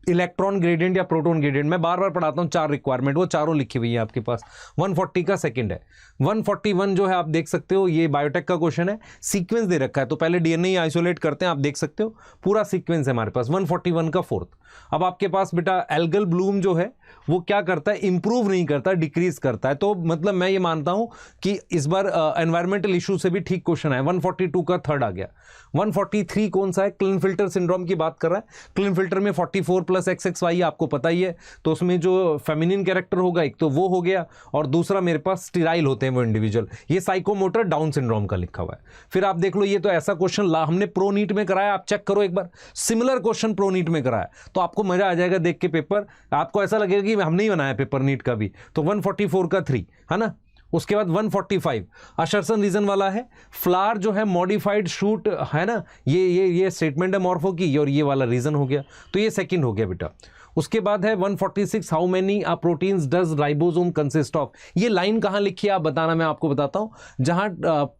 C: इलेक्ट्रॉन ग्रेडियंट या प्रोटॉन ग्रेडियंट, मैं बार बार पढ़ाता हूं 4 रिक्वायरमेंट, वो चारों लिखी हुई है आपके पास। 140 का सेकंड है। 141 जो है आप देख सकते हो, ये बायोटेक का क्वेश्चन है, सीक्वेंस दे रखा है, तो पहले डीएनए आइसोलेट करते हैं, आप देख सकते हो पूरा सीक्वेंस है हमारे पास। 141 का फोर्थ। अब आपके पास बेटा एल्गल ब्लूम जो है वो क्या करता है, इंप्रूव नहीं करता, डिक्रीज करता है, तो मतलब मैं ये मानता हूं कि इस बार एनवायरमेंटल इशू से भी ठीक क्वेश्चन है। 142 का थर्ड आ गया। 143 कौन सा है, क्लिनफिल्टर सिंड्रोम की बात कर रहा है। क्लिनफिल्टर में 44 + XXY आपको पता ही है, तो उसमें जो फेमिनिन कैरेक्टर होगा एक तो वो हो गया, और दूसरा मेरे पास स्टीराइल होते हैं वो इंडिविजुअल, ये साइकोमोटर डाउन सिंड्रोम का लिखा हुआ है। फिर आप देख लो, ये तो ऐसा क्वेश्चन हमने प्रो नीट में कराया, आप चेक करो एक बार, सिमिलर क्वेश्चन प्रो नीट में कराया, तो आपको मजा आ जाएगा देख के पेपर, आपको ऐसा लगेगा कि हमने ही बनाया पेपर नीट का भी। तो 144 का 3 है ना। उसके बाद 145 अशर्सन रीजन वाला है, फ्लावर जो है मॉडिफाइड शूट है ना, ये स्टेटमेंट है मॉर्फो की, और ये वाला रीजन हो गया, तो ये सेकंड हो गया बेटा। उसके बाद है 146 how many proteins does ribosome consist of, ये लाइन कहां लिखी है आप बताना, मैं आपको बताता हूं, जहां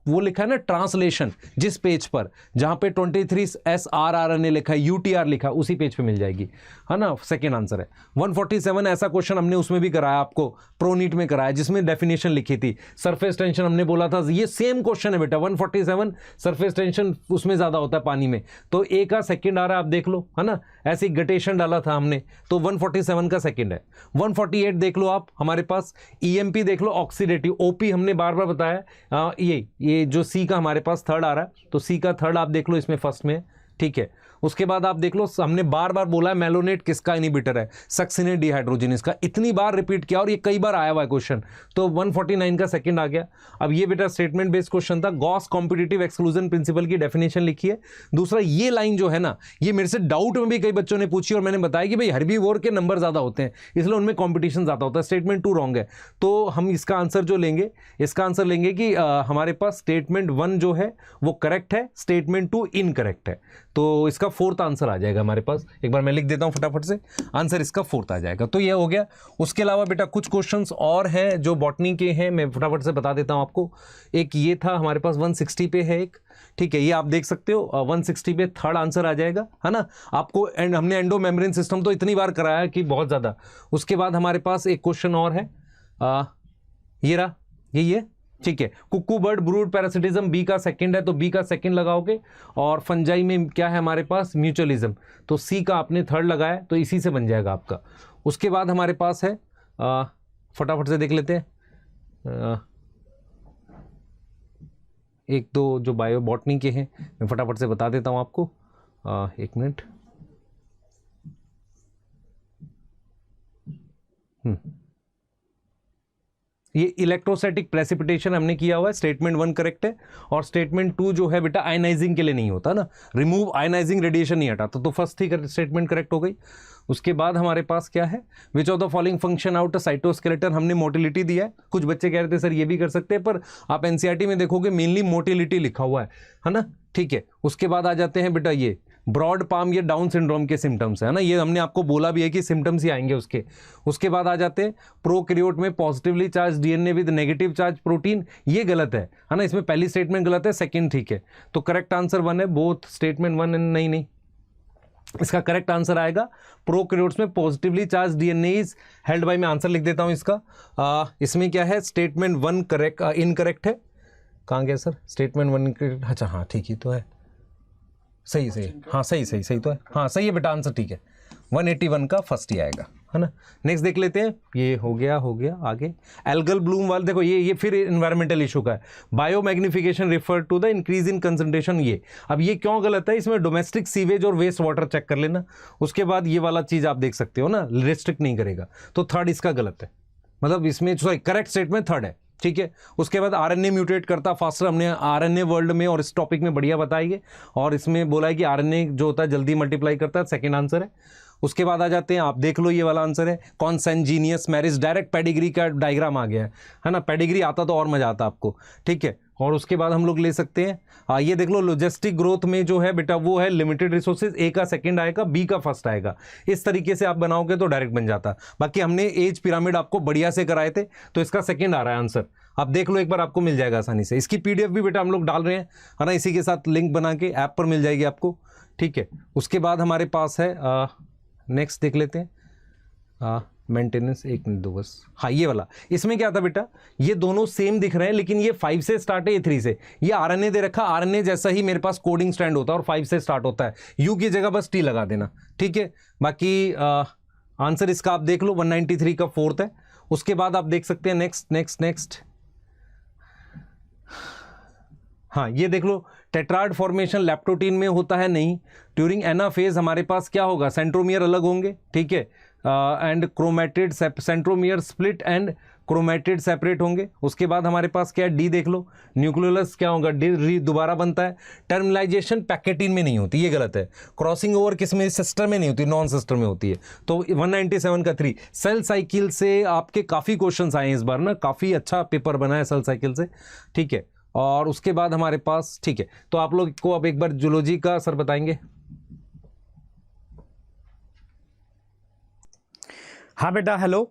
C: वो लिखा है ना ट्रांसलेशन, जिस पेज पर जहां पे 23 sRNA लिखा है, UTR लिखा, उसी पेज पे मिल जाएगी, है ना, सेकेंड आंसर है। 147 ऐसा क्वेश्चन हमने उसमें भी कराया, आपको प्रोनीट में कराया, जिसमें डेफिनेशन लिखी थी, सरफेस टेंशन हमने बोला था, ये सेम क्वेश्चन है बेटा। 147 सरफेस टेंशन उसमें ज्यादा होता है पानी में, तो ए का सेकंड आ रहा है, आप देख लो, है ना, ऐसी गटेशन डाला था हमने, तो 147 का सेकंड है। 148 देख लो आप, हमारे पास EMP देख लो, ऑक्सीडेटिव, OP हमने बार बार बताया, ये जो सी का हमारे पास थर्ड आ रहा है, तो सी का थर्ड आप देख लो, इसमें फर्स्ट में, ठीक है। उसके बाद आप देख लो, हमने बार बार बोला है मेलोनेट किसका इनहिबिटर है, सक्सिनेट डिहाइड्रोजिनेस का, इतनी बार रिपीट किया और ये कई बार आया हुआ है क्वेश्चन, तो 149 का सेकंड आ गया। अब ये बेटा स्टेटमेंट बेस्ड क्वेश्चन था, गॉस कॉम्पिटिटिव एक्सक्लूजन प्रिंसिपल की डेफिनेशन लिखी है। दूसरा ये लाइन जो है ना, ये मेरे से डाउट में भी कई बच्चों ने पूछी और मैंने बताया कि भाई हर्बीवोर के नंबर ज्यादा होते हैं, इसलिए उनमें कॉम्पिटिशन ज्यादा होता है, स्टेटमेंट 2 रॉन्ग है, तो हम इसका आंसर जो लेंगे, इसका आंसर लेंगे कि हमारे पास स्टेटमेंट 1 जो है वो करेक्ट है, स्टेटमेंट 2 इनकरेक्ट है, तो इसका फोर्थ आंसर आ जाएगा हमारे पास। एक बार मैं लिख देता हूं फटाफट से, आंसर इसका फोर्थ आ जाएगा, तो ये हो गया। उसके अलावा बेटा कुछ क्वेश्चंस और हैं जो बॉटनी के हैं, मैं फटाफट से बता देता हूं आपको। एक ये था हमारे पास 160 पे है एक, ठीक है, ये आप देख सकते हो, 160 पे थर्ड आंसर आ जाएगा, है ना। आपको हमने एंडो मेम्ब्रेन सिस्टम तो इतनी बार कराया कि बहुत ज्यादा। उसके बाद हमारे पास एक क्वेश्चन और है, ये रहा, यही है, ठीक है। कुक्कू बर्ड ब्रूड पैरासिटिज्म बी का सेकंड है, तो बी का सेकंड लगाओगे, और फंजाई में क्या है हमारे पास, म्यूचुअलिज्म, तो सी का आपने थर्ड लगाया, तो इसी से बन जाएगा आपका। उसके बाद हमारे पास है फटाफट से देख लेते हैं। एक दो जो बायो बॉटनी के हैं मैं फटाफट से बता देता हूँ आपको। एक मिनट। ये इलेक्ट्रोस्टैटिक प्रेसिपिटेशन हमने किया हुआ है, स्टेटमेंट 1 करेक्ट है। और स्टेटमेंट 2 जो है बेटा आयनाइजिंग के लिए नहीं होता ना, रिमूव आयनाइजिंग रेडिएशन नहीं हटाता, तो फर्स्ट ही स्टेटमेंट करेक्ट हो गई। उसके बाद हमारे पास क्या है, विच of the following function out cytoskeleton, हमने मोटिलिटी दिया है। कुछ बच्चे कह रहे थे सर ये भी कर सकते हैं, पर आप एनसीईआरटी में देखोगे मेनली मोटिलिटी लिखा हुआ है ना, ठीक है। उसके बाद आ जाते हैं बेटा ये ब्रॉड पाम, ये डाउन सिंड्रोम के सिम्टम्स है ना, ये हमने आपको बोला भी है कि सिम्टम्स ही आएंगे उसके। उसके बाद आ जाते हैं प्रोकैरियोट में positively charge DNA with negative charge protein, ये गलत है ना, इसमें पहली स्टेटमेंट गलत है, सेकंड ठीक है। तो करेक्ट आंसर 1 है, बोथ स्टेटमेंट 1 एंड नहीं, इसका करेक्ट आंसर आएगा प्रोकैरियोट्स में positively charge DNA is held by, मैं आंसर लिख देता हूं इसका। इसमें क्या है, स्टेटमेंट 1 करेक्ट इनकरेक्ट है। कहाँ गया सर, स्टेटमेंट 1, अच्छा हाँ ठीक ही तो है, सही हाँ सही तो है, हाँ सही है बेटा, आंसर ठीक है। 181 का फर्स्ट ही आएगा, है ना। नेक्स्ट देख लेते हैं, ये हो गया आगे। एल्गल ब्लूम वाल, देखो ये फिर इन्वायरमेंटल इशू का है। Biomagnification refer to the increase in concentration, ये अब ये क्यों गलत है, इसमें डोमेस्टिक सीवेज और वेस्ट वाटर चेक कर लेना। उसके बाद ये वाला चीज़ आप देख सकते हो ना, रिस्ट्रिक्ट नहीं करेगा, तो थर्ड इसका गलत है, मतलब इसमें सॉरी करेक्ट स्टेटमेंट थर्ड है, ठीक है। उसके बाद आरएनए म्यूटेट करता फास्टर, हमने आरएनए वर्ल्ड में और इस टॉपिक में बढ़िया बताई है, और इसमें बोला है कि आरएनए जो होता है जल्दी मल्टीप्लाई करता है, सेकंड आंसर है। उसके बाद आ जाते हैं, आप देख लो ये वाला आंसर है, कॉन्सेंजीनियस मैरिज, डायरेक्ट पेडिग्री का डायग्राम आ गया है ना, पेडिग्री आता तो और मजा आता आपको, ठीक है। और उसके बाद हम लोग ले सकते हैं, ये देख लो लॉजिस्टिक ग्रोथ में जो है बेटा वो है लिमिटेड रिसोर्सेज, ए का सेकंड आएगा, बी का फर्स्ट आएगा, इस तरीके से आप बनाओगे तो डायरेक्ट बन जाता। बाकी हमने एज पिरामिड आपको बढ़िया से कराए थे, तो इसका सेकंड आ रहा है आंसर, आप देख लो एक बार, आपको मिल जाएगा आसानी से। इसकी पीडीएफ भी बेटा हम लोग डाल रहे हैं, है ना, इसी के साथ लिंक बना के ऐप पर मिल जाएगी आपको, ठीक है। उसके बाद हमारे पास है नेक्स्ट देख लेते हैं, मेंटेनेंस, एक मिनट दो बस, हाँ ये वाला। इसमें क्या था बेटा, ये दोनों सेम दिख रहे हैं, लेकिन ये 5 से स्टार्ट है, ये 3 से। ये आरएनए दे रखा, आरएनए जैसा ही मेरे पास कोडिंग स्टैंड होता है और 5 से स्टार्ट होता है, यू की जगह बस टी लगा देना, ठीक है। बाकी आंसर इसका आप देख लो 193 का फोर्थ है। उसके बाद आप देख सकते हैं नेक्स्ट, हाँ ये देख लो, टेट्राड फॉर्मेशन लैप्टोटीन में होता है नहीं, ड्यूरिंग एनाफेज हमारे पास क्या होगा, सेंट्रोमियर अलग होंगे, ठीक है, and chromatid centromere split and chromatid separate होंगे। उसके बाद हमारे पास क्या है, डी देख लो, न्यूक्लियोलस क्या होगा, डी दोबारा बनता है। टर्मिनाइजेशन पैकेटिन में नहीं होती, ये गलत है। क्रॉसिंग ओवर किस में, सिस्टर में नहीं होती, नॉन सिस्टर में होती है। तो 197 का 3। सेल साइकिल से आपके काफ़ी क्वेश्चन आए इस बार ना, काफ़ी अच्छा पेपर बना है सेल साइकिल से, ठीक है। और उसके बाद हमारे पास, ठीक है, तो आप लोग को अब एक बार जूलॉजी का सर बताएंगे।
D: हाँ बेटा हेलो,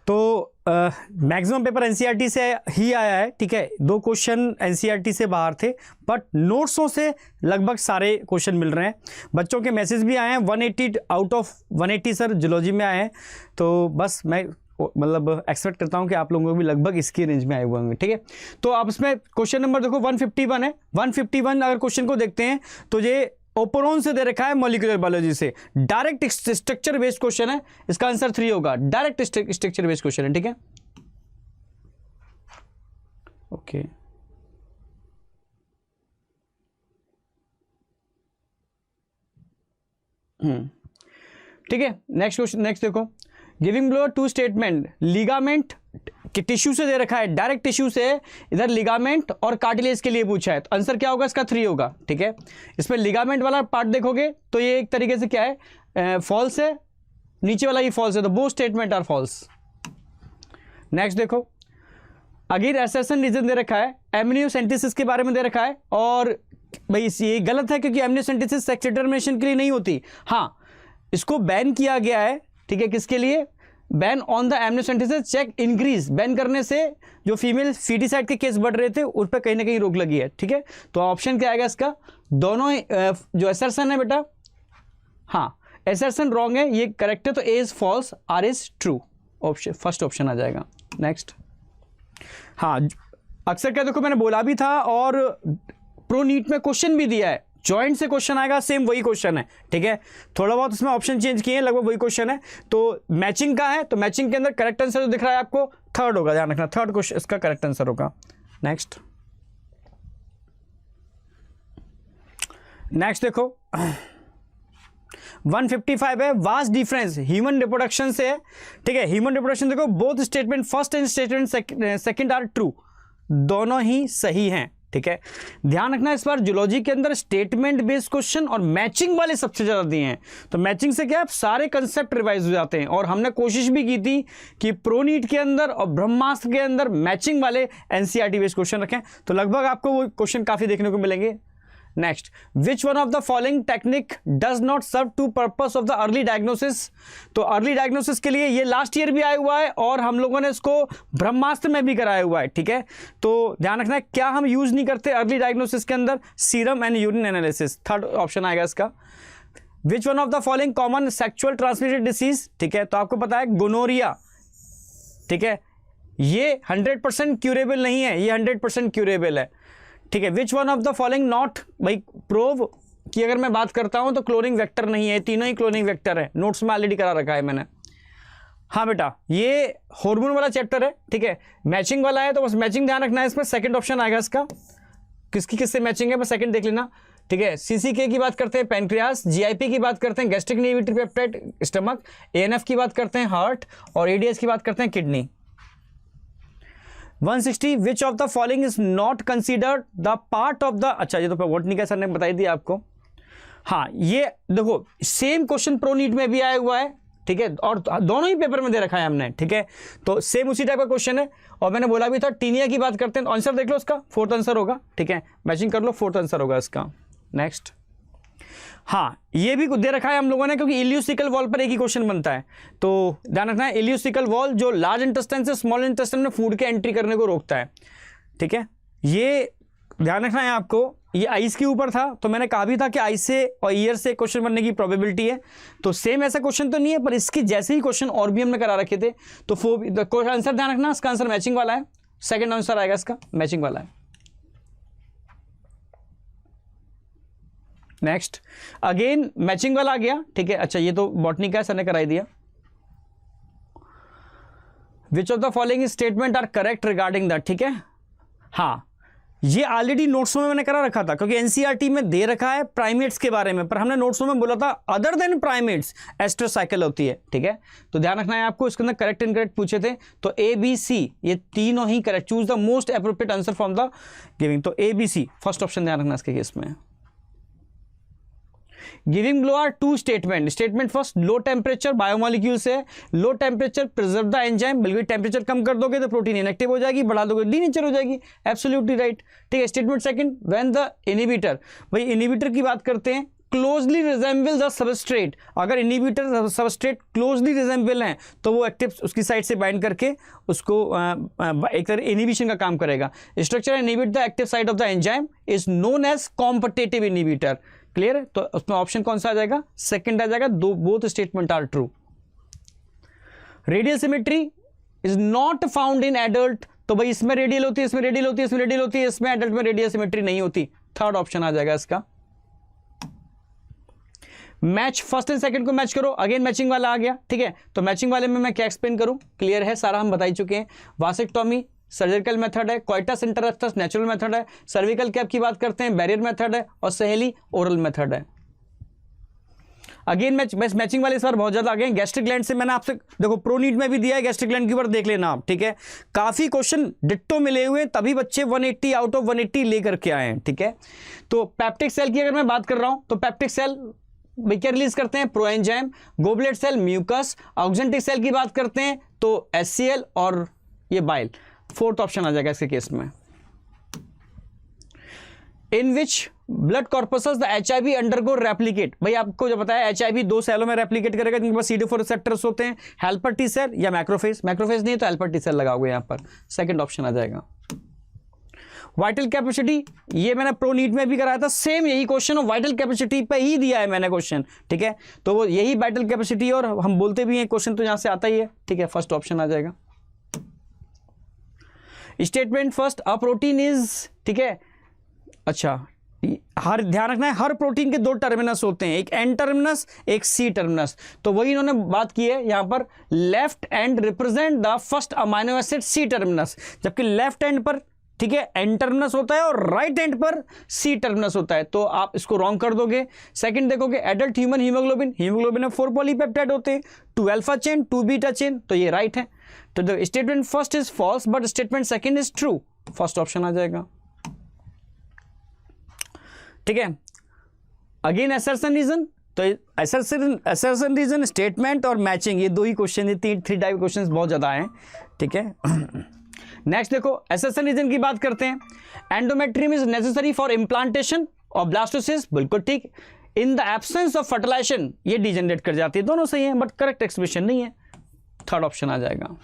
D: तो मैक्सिमम पेपर एनसीईआरटी से ही आया है, ठीक है। 2 क्वेश्चन एनसीईआरटी से बाहर थे, बट नोट्सों से लगभग सारे क्वेश्चन मिल रहे हैं। बच्चों के मैसेज भी आए हैं, 180 आउट ऑफ 180 सर जूलॉजी में आए हैं, तो बस मैं मतलब एक्सपेक्ट करता हूं कि आप लोगों को भी लगभग इसकी रेंज में आए हुए होंगे, ठीक है। तो आप इसमें क्वेश्चन नंबर देखो 151 है। 151 अगर क्वेश्चन को देखते हैं तो ये ओपरोन से दे रखा है, मॉलिक्यूलर बायोलॉजी से, डायरेक्ट स्ट्रक्चर बेस्ड क्वेश्चन है, इसका आंसर 3 होगा, डायरेक्ट स्ट्रक्चर बेस्ड क्वेश्चन है, ठीक है। ओके ठीक है। नेक्स्ट क्वेश्चन, नेक्स्ट देखो, गिविंग बिलो 2 स्टेटमेंट, लिगामेंट कि टिश्यू से दे रखा है, डायरेक्ट टिश्यू से, इधर लिगामेंट और कार्टिलेज के लिए पूछा है, तो आंसर क्या होगा इसका 3 होगा, ठीक है। इसमें लिगामेंट वाला पार्ट देखोगे तो ये एक तरीके से क्या है, फॉल्स है, नीचे वाला ही फॉल्स है, तो both statement are false. Next देखो, अगेन एसेशन रीजन दे रखा है, एमनियोसेंटेसिस के बारे में दे रखा है, और भाई ये गलत है क्योंकि एमनियोसेंटेसिस सेक्स डिटरमिनेशन के लिए नहीं होती। हाँ, इसको बैन किया गया है, ठीक है, किसके लिए, ban on the amniocentesis check increase, ban करने से जो फीमेल फीटिसाइड के केस बढ़ रहे थे उस पर कहीं ना कहीं रोक लगी है, ठीक है। तो ऑप्शन क्या आएगा इसका, दोनों जो असर्शन है बेटा, हाँ असर्शन रॉन्ग है, ये करेक्ट है, तो A is false, R is true, option first option आ जाएगा। नेक्स्ट, हाँ अक्सर क्या देखो मैंने बोला भी था, और प्रो नीट में क्वेश्चन भी दिया है, जॉइंट से क्वेश्चन आएगा, सेम वही क्वेश्चन है, ठीक है। थोड़ा बहुत उसमें ऑप्शन चेंज किए हैं, लगभग वही क्वेश्चन है। तो मैचिंग का है, तो मैचिंग के अंदर करेक्ट आंसर जो दिख रहा है आपको थर्ड होगा, ध्यान रखना, थर्ड क्वेश्चन इसका करेक्ट आंसर होगा। नेक्स्ट देखो 155 है, वास्ट डिफरेंस ह्यूमन रिप्रोडक्शन से है, ठीक है। ह्यूमन रिप्रोडक्शन देखो, both statement first and statement second are true, दोनों ही सही हैं, ठीक है। ध्यान रखना इस बार जूलॉजी के अंदर स्टेटमेंट बेस्ड क्वेश्चन और मैचिंग वाले सबसे ज्यादा दिए हैं। तो मैचिंग से क्या सारे कंसेप्ट रिवाइज हो जाते हैं, और हमने कोशिश भी की थी कि प्रो नीट के अंदर और ब्रह्मास्त्र के अंदर मैचिंग वाले एनसीईआरटी बेस्ड क्वेश्चन रखें, तो लगभग आपको वो क्वेश्चन काफी देखने को मिलेंगे। Next, which one of the following technique does not serve to purpose of the early diagnosis. तो अर्ली डायग्नोसिस के लिए ये लास्ट ईयर भी आया हुआ है और हम लोगों ने इसको ब्रह्मास्त्र में भी कराया हुआ है, ठीक है। तो ध्यान रखना है क्या हम यूज नहीं करते अर्ली डायग्नोसिस के अंदर, serum and urine analysis, third option आएगा इसका। विच one of the following common sexual transmitted disease, ठीक है, तो आपको पता है गोनोरिया, ठीक है, ये 100% क्यूरेबल नहीं है, ये 100% क्यूरेबल है, ठीक है। विच one of the following not, भाई प्रोव की अगर मैं बात करता हूं तो क्लोनिंग वेक्टर नहीं है, तीनों ही क्लोनिंग वेक्टर है, नोट्स में ऑलरेडी करा रखा है मैंने। हाँ बेटा, ये हार्मोन वाला चैप्टर है, ठीक है। मैचिंग वाला है तो बस मैचिंग ध्यान रखना है, इसमें सेकंड ऑप्शन आएगा इसका, किसकी किससे मैचिंग है बस सेकंड देख लेना, ठीक है। सीसीके की बात करते हैं पैनक्रियास, जीआईपी की बात करते हैं gastric inhibitory peptide stomach, ANF की बात करते हैं हार्ट, और एडीएस की बात करते हैं kidney. 160, which of the following is not considered the part of the, अच्छा ये तो वोटनिका सर ने बताई दी आपको। हाँ ये देखो सेम क्वेश्चन प्रो नीट में भी आया हुआ है, ठीक है, और दोनों ही पेपर में दे रखा है हमने, ठीक है। तो सेम उसी टाइप का क्वेश्चन है, और मैंने बोला भी था टीनिया की बात करते हैं, तो आंसर देख लो इसका, फोर्थ आंसर होगा, ठीक है, मैचिंग कर लो, फोर्थ आंसर होगा इसका। नेक्स्ट, हाँ ये भी दे रखा है हम लोगों ने, क्योंकि इलियोसिकल वॉल पर एक ही क्वेश्चन बनता है, तो ध्यान रखना है इलियोसिकल वॉल जो लार्ज इंटेस्टाइन से स्मॉल इंटेस्टाइन में फूड के एंट्री करने को रोकता है, ठीक है। ये ध्यान रखना है आपको, ये आइस के ऊपर था, तो मैंने कहा भी था कि आइस से और ईयर से क्वेश्चन बनने की प्रोबेबिलिटी है, तो सेम ऐसा क्वेश्चन तो नहीं है, पर इसके जैसे ही क्वेश्चन और भी हमने करा रखे थे, तो आंसर ध्यान रखना, इसका आंसर मैचिंग वाला है, सेकेंड आंसर आएगा इसका, मैचिंग वाला है। नेक्स्ट, अगेन मैचिंग वाला आ गया, ठीक है। अच्छा ये तो बॉटनी का सर ने कराई दिया। Which of the following statement are correct regarding that, ठीक है। हाँ ये ऑलरेडी नोट्स में मैंने करा रखा था, क्योंकि एनसीईआरटी में दे रखा है प्राइमेट्स के बारे में, पर हमने नोट्स में बोला था अदर देन प्राइमेट्स एस्ट्रोसाइकिल होती है, ठीक है। तो ध्यान रखना है आपको, इसके अंदर करेक्ट इनकरेक्ट पूछे थे, तो ए बी सी ये तीनों ही correct, choose the most appropriate answer from the giving, तो A B C first option ध्यान रखना इसके केस में। Giving below are two statement, statement first low temperature biomolecule से, low temperature preserve the enzyme, बिल्कुल टेम्परेचर कम कर दोगे तो प्रोटीन इनएक्टिव हो जाएगी, बढ़ा दोगे डीनेचर हो जाएगी, एब्सोल्युटली राइट, ठीक है। Statement second, when the inhibitor, भाई इनहिबिटर की बात करते हैं, क्लोजली रिजेंबल द सबस्ट्रेट, अगर इनहिबिटर सबस्ट्रेट क्लोजली रिजेंबल है तो वो एक्टिव उसकी साइड से बाइंड करके उसको एक तरह इनहिबिशन का काम करेगा। Structure inhibit the active site of the enzyme is known as competitive inhibitor, clear है। तो उसमें ऑप्शन कौन सा आ जाएगा, सेकंड आ जाएगा, दो both statement are true. Radial symmetry is not found in adult, तो भाई इसमें रेडियल होती है, इसमें रेडियल होती है, इसमें रेडियल होती है, इसमें एडल्ट में रेडियल सिमेट्री नहीं होती, थर्ड ऑप्शन आ जाएगा इसका। मैच फर्स्ट एंड सेकंड को मैच करो, अगेन मैचिंग वाला आ गया, ठीक है। तो मैचिंग वाले में मैं क्या एक्सप्लेन करूं, क्लियर है, सारा हम बता ही चुके हैं। वासेक्टोमी सर्जिकल मेथड है, कोइटस इंटररप्टस नेचुरल मेथड है, सर्विकल कैप की बात करते हैं बैरियर मेथड है, और सहेली ओरल मेथड है। अगेन मैचिंग वाले इस बार बहुत ज्यादा आ गए। गैस्ट्रिक ग्लैंड से मैंने आपसे देखो प्रो नीट में भी दिया है, गैस्ट्रिक ग्लैंड के ऊपर देख लेना आप, ठीक है। काफी क्वेश्चन डिट्टो मिले हुए, तभी बच्चे 180 आउट ऑफ 180 लेकर के आए हैं, ठीक है। तो पेप्टिक सेल की अगर मैं बात कर रहा हूं, तो पेप्टिक सेल क्या रिलीज करते हैं, proenzyme, goblet cell mucus, oxyntic cell की बात करते हैं तो एचसीएल और ये बाइल, फोर्थ ऑप्शन आ जाएगा इसके केस में। In which blood corpuscles the HIV undergo replicate, भाई आपको जो बताया एचआईवी दो सेलों में रेप्लिकेट करेगा, जिनके पास CD4 रिसेप्टर्स होते हैं, हेल्पर टी सेल या मैक्रोफेज, मैक्रोफेज नहीं तो हेल्पर टी सेल लगाओगे यहां पर, सेकंड ऑप्शन आ जाएगा। वाइटल कैपेसिटी, ये मैंने प्रो नीट में भी कराया था, सेम यही क्वेश्चन और वाइटल कैपेसिटी पे ही दिया है मैंने क्वेश्चन, ठीक है। तो वो यही वाइटल कैपेसिटी, और हम बोलते भी हैं क्वेश्चन तो यहां से आता ही है, ठीक है, फर्स्ट ऑप्शन आ जाएगा। Statement first, a protein is, ठीक है, अच्छा हर ध्यान रखना है, हर प्रोटीन के दो टर्मिनस होते हैं, एक एन टर्मिनस एक सी टर्मिनस। तो वही इन्होंने बात की है यहाँ पर, left end represent the first amino acid C terminus, जबकि लेफ्ट एंड पर ठीक है एन टर्मिनस होता है और राइट एंड पर सी टर्मिनस होता है, तो आप इसको रॉन्ग कर दोगे। सेकंड देखोगे एडल्ट ह्यूमन हीमोग्लोबिन, हीमोग्लोबिन में 4 पॉलीपेप्टाइड होते हैं, 2 अल्फा चेन 2 बीटा चेन, तो ये राइट है। तो the statement first is false but statement second is true, first option आ जाएगा। ठीक है, अगेन असर्शन रीजन, तो असर्शन रीजन, स्टेटमेंट और मैचिंग, ये दो ही क्वेश्चन है, थ्री टाइप क्वेश्चन बहुत ज्यादा हैं। ठीक है, नेक्स्ट देखो असर्शन रीजन की बात करते हैं। Endometrium is necessary for implantation और ब्लास्टोसिस, बिल्कुल ठीक। In the absence of fertilization, ये डिजेनरेट कर जाती है, दोनों सही है बट करेक्ट एक्सप्रेशन नहीं है, थर्ड ऑप्शन आ जाएगा।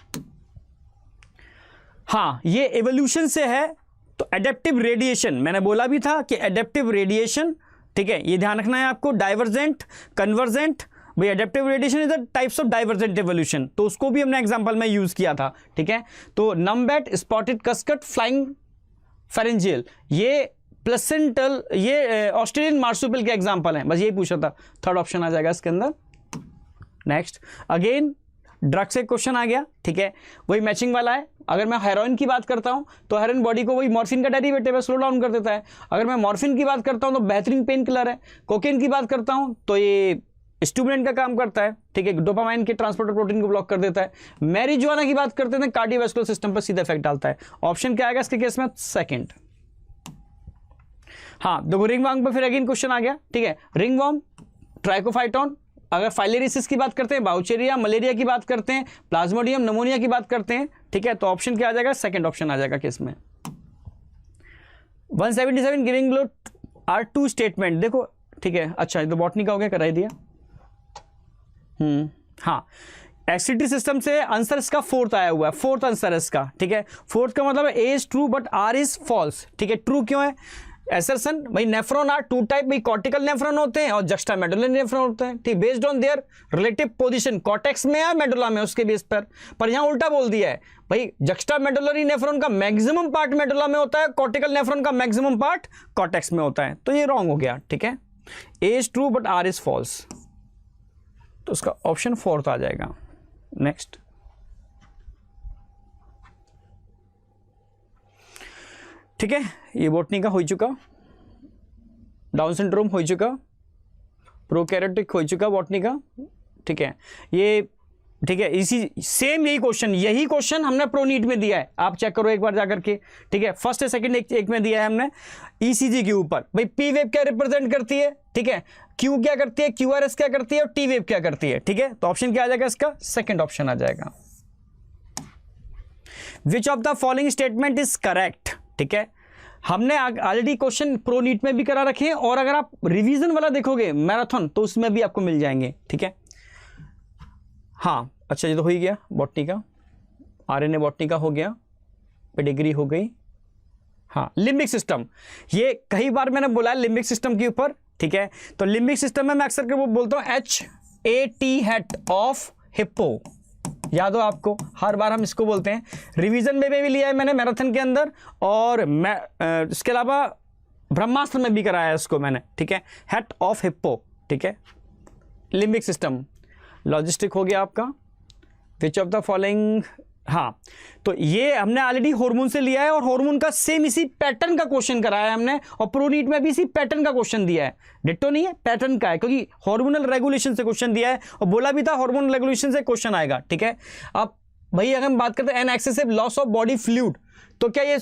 D: हाँ, ये एवोल्यूशन से है, तो एडेप्टिव रेडिएशन, मैंने बोला भी था कि एडेप्टिव रेडिएशन, ठीक है, ये ध्यान रखना है आपको। डाइवर्जेंट, कन्वर्जेंट, भाई adaptive radiation is the types of divergent evolution, तो उसको भी हमने एग्जांपल में यूज किया था। ठीक है, तो नम्बैट, स्पॉटेड कस्कट, फ्लाइंग फेरेंजियल, ये प्लेसेंटल, ये ऑस्ट्रेलियन मार्सुपिल के एग्जांपल हैं, बस यही पूछा था, थर्ड ऑप्शन आ जाएगा इसके अंदर। नेक्स्ट अगेन ड्रग से क्वेश्चन आ गया। ठीक है, वही मैचिंग वाला है। अगर मैं हेरोइन की बात करता हूं तो हेरोइन बॉडी को वही मॉर्फिन का डेरिवेटिव है, स्लो डाउन कर देता है। अगर मैं मॉर्फिन की बात करता हूं तो बेहतरीन पेन किलर है। कोकेन की बात करता हूं तो ये स्टिमुलेंट का काम करता है। ठीक है, डोपामाइन के ट्रांसपोर्टर प्रोटीन को ब्लॉक कर देता है। मैरिजुआना की बात करते हैं, कार्डियोवैस्कुलर सिस्टम पर सीधा इफेक्ट डालता है। ऑप्शन क्या आएगा इसके केस में? सेकंड। हाँ, देखो रिंग वर्म पर फिर अगेन क्वेश्चन आ गया। ठीक है, रिंग वर्म, ट्राइकोफाइटोन, अगर फाइलेरिसिस की बात करते हैं, बाउचेरिया, मलेरिया की बात करते हैं, प्लाज्मोडियम, नमोनिया की बात करते हैं। ठीक है, तो ऑप्शन क्या आ जाएगा? सेकंड ऑप्शन आ जाएगा केस में। 177 giving below are two statement, देखो ठीक है, अच्छा तो बॉटनी का हो गया, करा ही दिया। हाँ, एक्सिटी सिस्टम से आंसर इसका फोर्थ आया हुआ है, फोर्थ आंसर इसका। ठीक है, फोर्थ का मतलब A is true but R is false. ठीक है, ट्रू क्यों है? एसरसन, भाई नेफ्रॉन आर टू टाइप, भाई कॉर्टिकल नेफ्रॉन होते हैं और जस्टा मेडुलरी नेफ्रॉन होते हैं। ठीक, based on their relative position, cortex में या मेडुला में, उसके बेस पर यहां उल्टा बोल दिया है। भाई जस्टा मेडुलरी नेफ्रॉन का मैक्सिमम पार्ट मेडुला में होता है, कॉर्टिकल नेफ्रॉन का मैक्सिमम पार्ट कॉर्टेक्स में होता है, तो ये रॉन्ग हो गया। ठीक है, A is true but R is false, तो उसका ऑप्शन फोर्थ आ जाएगा। नेक्स्ट ठीक है, ये बॉटनी का हो चुका, डाउन सिंड्रोम हो चुका, प्रोकैरियोटिक हो चुका बॉटनी का। ठीक है, ये ठीक है, इसी सेम यही क्वेश्चन हमने प्रोनीट में दिया है, आप चेक करो एक बार जाकर के। ठीक है, फर्स्ट सेकंड एक में दिया है हमने ईसीजी के ऊपर। भाई पी वेव क्या रिप्रेजेंट करती है? ठीक है, क्यू क्या करती है, क्यूआरएस क्या करती है और टी वेव क्या करती है? ठीक है, तो ऑप्शन क्या आ जाएगा इसका? सेकंड ऑप्शन आ जाएगा। विच of the following statement is correct? ठीक है, हमने ऑलरेडी क्वेश्चन प्रो नीट में भी करा रखे हैं, और अगर आप रिवीजन वाला देखोगे मैराथन तो उसमें भी आपको मिल जाएंगे। ठीक है, हाँ अच्छा, ये तो हो ही गया बॉटनी का, आरएनए बॉटनी का हो गया, पेडिग्री हो गई। हाँ, लिम्बिक सिस्टम, ये कई बार मैंने बोला है लिम्बिक सिस्टम के ऊपर। ठीक है, तो लिम्बिक सिस्टम में मैं अक्सर वो बोलता हूँ HAT हेट ऑफ हिप्पो, याद हो आपको, हर बार हम इसको बोलते हैं। रिवीजन में भी लिया है मैंने मैराथन के अंदर, और मैं इसके अलावा ब्रह्मास्त्र में भी कराया है इसको मैंने। ठीक है, हेट ऑफ हिप्पो। ठीक है, लिम्बिक सिस्टम, लॉजिस्टिक हो गया आपका। विच ऑफ द फॉलोइंग, हाँ, तो ये हमने ऑलरेडी हार्मोन से लिया है, और हार्मोन का सेम इसी पैटर्न का क्वेश्चन कराया है हमने, और प्रोनीट में भी इसी पैटर्न का क्वेश्चन दिया है। डिट्टो नहीं है, पैटर्न का है, क्योंकि हार्मोनल रेगुलेशन से क्वेश्चन दिया है, और बोला भी था हार्मोनल रेगुलेशन से क्वेश्चन आएगा। ठीक है, अब भाई अगर हम बात करते हैं an excessive loss of body fluid, तो क्या ये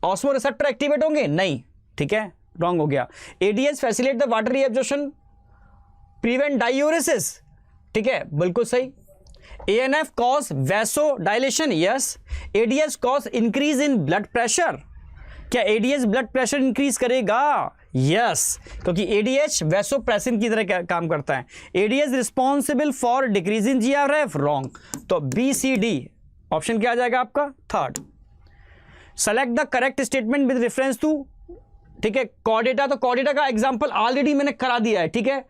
D: ऑस्मो रिसेप्टर एक्टिवेट होंगे? नहीं। ठीक है, रॉन्ग हो गया। A D S facilitate the water reabsorption, prevent diuresis. ठीक है, बिल्कुल सही। ANF cause vasodilation, yes. ADS cause increase in blood pressure, क्या ADS ब्लड प्रेशर इंक्रीज करेगा? यस, क्योंकि ADH वैसोप्रेसिन की तरह काम करता है। ADS responsible for decrease in GRF, wrong. तो BCD ऑप्शन क्या आ जाएगा आपका? Third. Select the correct statement with reference to, ठीक है, कॉर्डेटा, तो कॉर्डेटा का एग्जांपल ऑलरेडी मैंने करा दिया है। ठीक है,